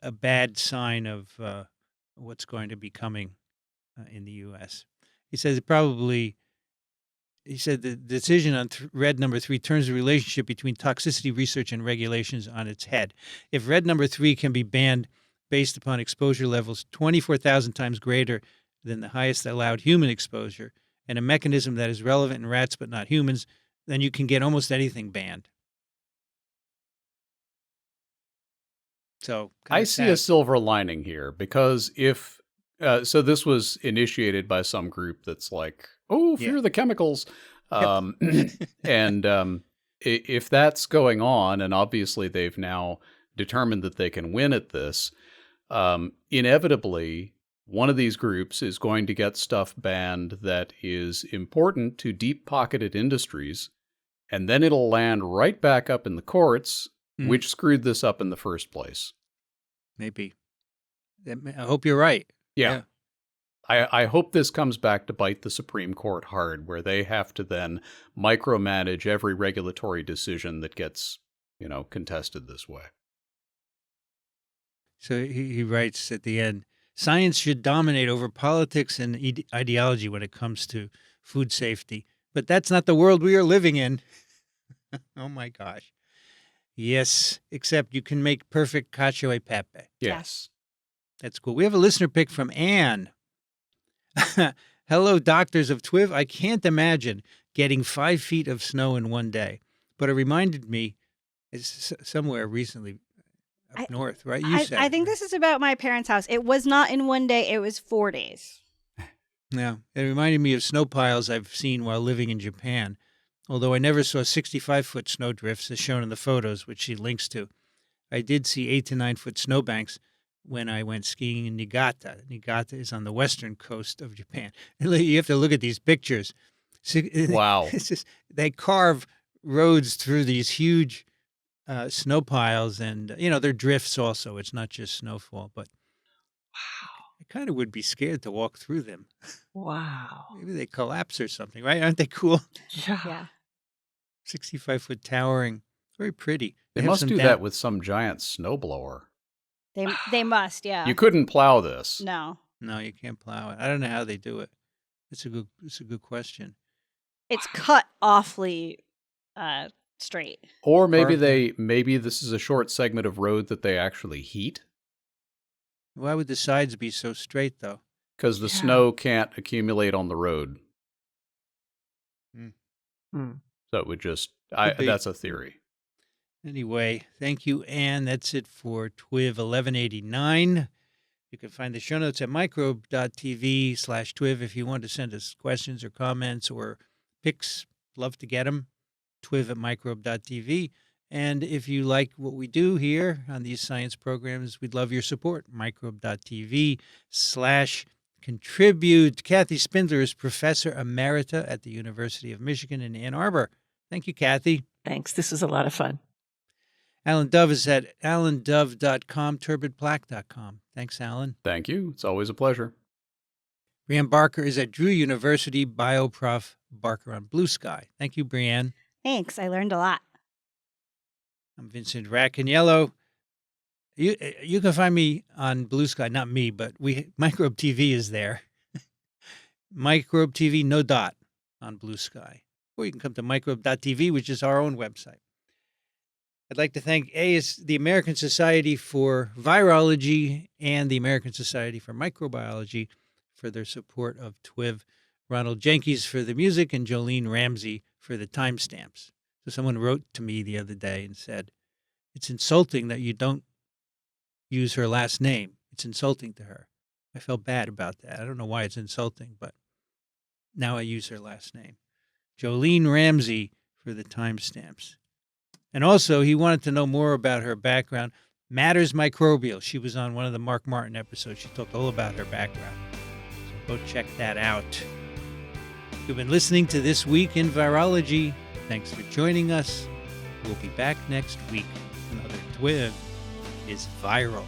a bad sign of what's going to be coming in the U.S. He said the decision on red number 3 turns the relationship between toxicity research and regulations on its head. If red number 3 can be banned based upon exposure levels 24,000 times greater than the highest allowed human exposure, and a mechanism that is relevant in rats but not humans, then you can get almost anything banned. So I see a silver lining here, because if so this was initiated by some group that's like, fear the chemicals. And if that's going on, and obviously they've now determined that they can win at this, inevitably one of these groups is going to get stuff banned that is important to deep-pocketed industries, and then it'll land right back up in the courts, which screwed this up in the first place. Maybe. I hope you're right. Yeah. I hope this comes back to bite the Supreme Court hard, where they have to then micromanage every regulatory decision that gets, contested this way. So he writes at the end, science should dominate over politics and ideology when it comes to food safety. But that's not the world we are living in. Oh, my gosh. Yes, except you can make perfect cacio e pepe. Yes. That's cool. We have a listener pick from Anne. Hello, doctors of TWiV. I can't imagine getting 5 feet of snow in one day, but it reminded me somewhere recently, up I- north, right? You said I it, think right? this is about my parents' house. It was not in one day, it was 4 days. Yeah, it reminded me of snow piles I've seen while living in Japan, although I never saw 65-foot snow drifts as shown in the photos, which she links to. I did see 8 to 9-foot snowbanks when I went skiing in Niigata. Niigata is on the western coast of Japan. And you have to look at these pictures. Wow. It's just, they carve roads through these huge snow piles, and they're drifts also. It's not just snowfall, but I kind of would be scared to walk through them. Wow. Maybe they collapse or something, right? Aren't they cool? Yeah. Yeah. 65-foot towering, very pretty. They have must some do down- that with some giant snowblower. They must, yeah. You couldn't plow this. No. No, you can't plow it. I don't know how they do it. It's a good question. It's cut awfully straight. Or maybe Carved maybe this is a short segment of road that they actually heat Why would the sides be so straight, though? because the Yeah. snow can't accumulate on the road. Hmm. So it would just Could be. that's a theory. Anyway, thank you, Anne. That's it for TWiV 1189. You can find the show notes at microbe.tv/TWiV if you want to send us questions or comments or pics. Love to get them. TWiV@microbe.tv. And if you like what we do here on these science programs, we'd love your support. Microbe.tv/contribute. Kathy Spindler is Professor Emerita at the University of Michigan in Ann Arbor. Thank you, Kathy. Thanks. This was a lot of fun. Alan Dove is at alandove.com, turbidplaque.com. Thanks, Alan. Thank you. It's always a pleasure. Brianne Barker is at Drew University, BioProf Barker on Blue Sky. Thank you, Brianne. Thanks. I learned a lot. I'm Vincent Racaniello. You can find me on Blue Sky, not me, but Microbe TV is there. Microbe TV, no dot, on Blue Sky. Or you can come to microbe.tv, which is our own website. I'd like to thank the American Society for Virology and the American Society for Microbiology for their support of TWiV, Ronald Jenkins for the music, and Jolene Ramsey for the timestamps. So someone wrote to me the other day and said, it's insulting that you don't use her last name. It's insulting to her. I felt bad about that. I don't know why it's insulting, but now I use her last name. Jolene Ramsey for the timestamps. And also, he wanted to know more about her background. Matters Microbial. She was on one of the Mark Martin episodes. She talked all about her background. So go check that out. You've been listening to This Week in Virology. Thanks for joining us. We'll be back next week. Another TWiV is viral.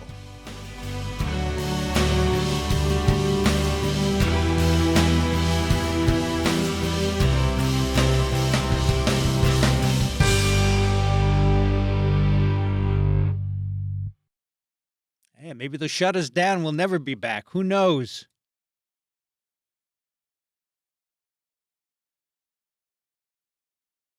Hey, maybe they'll shut us down. We'll never be back. Who knows?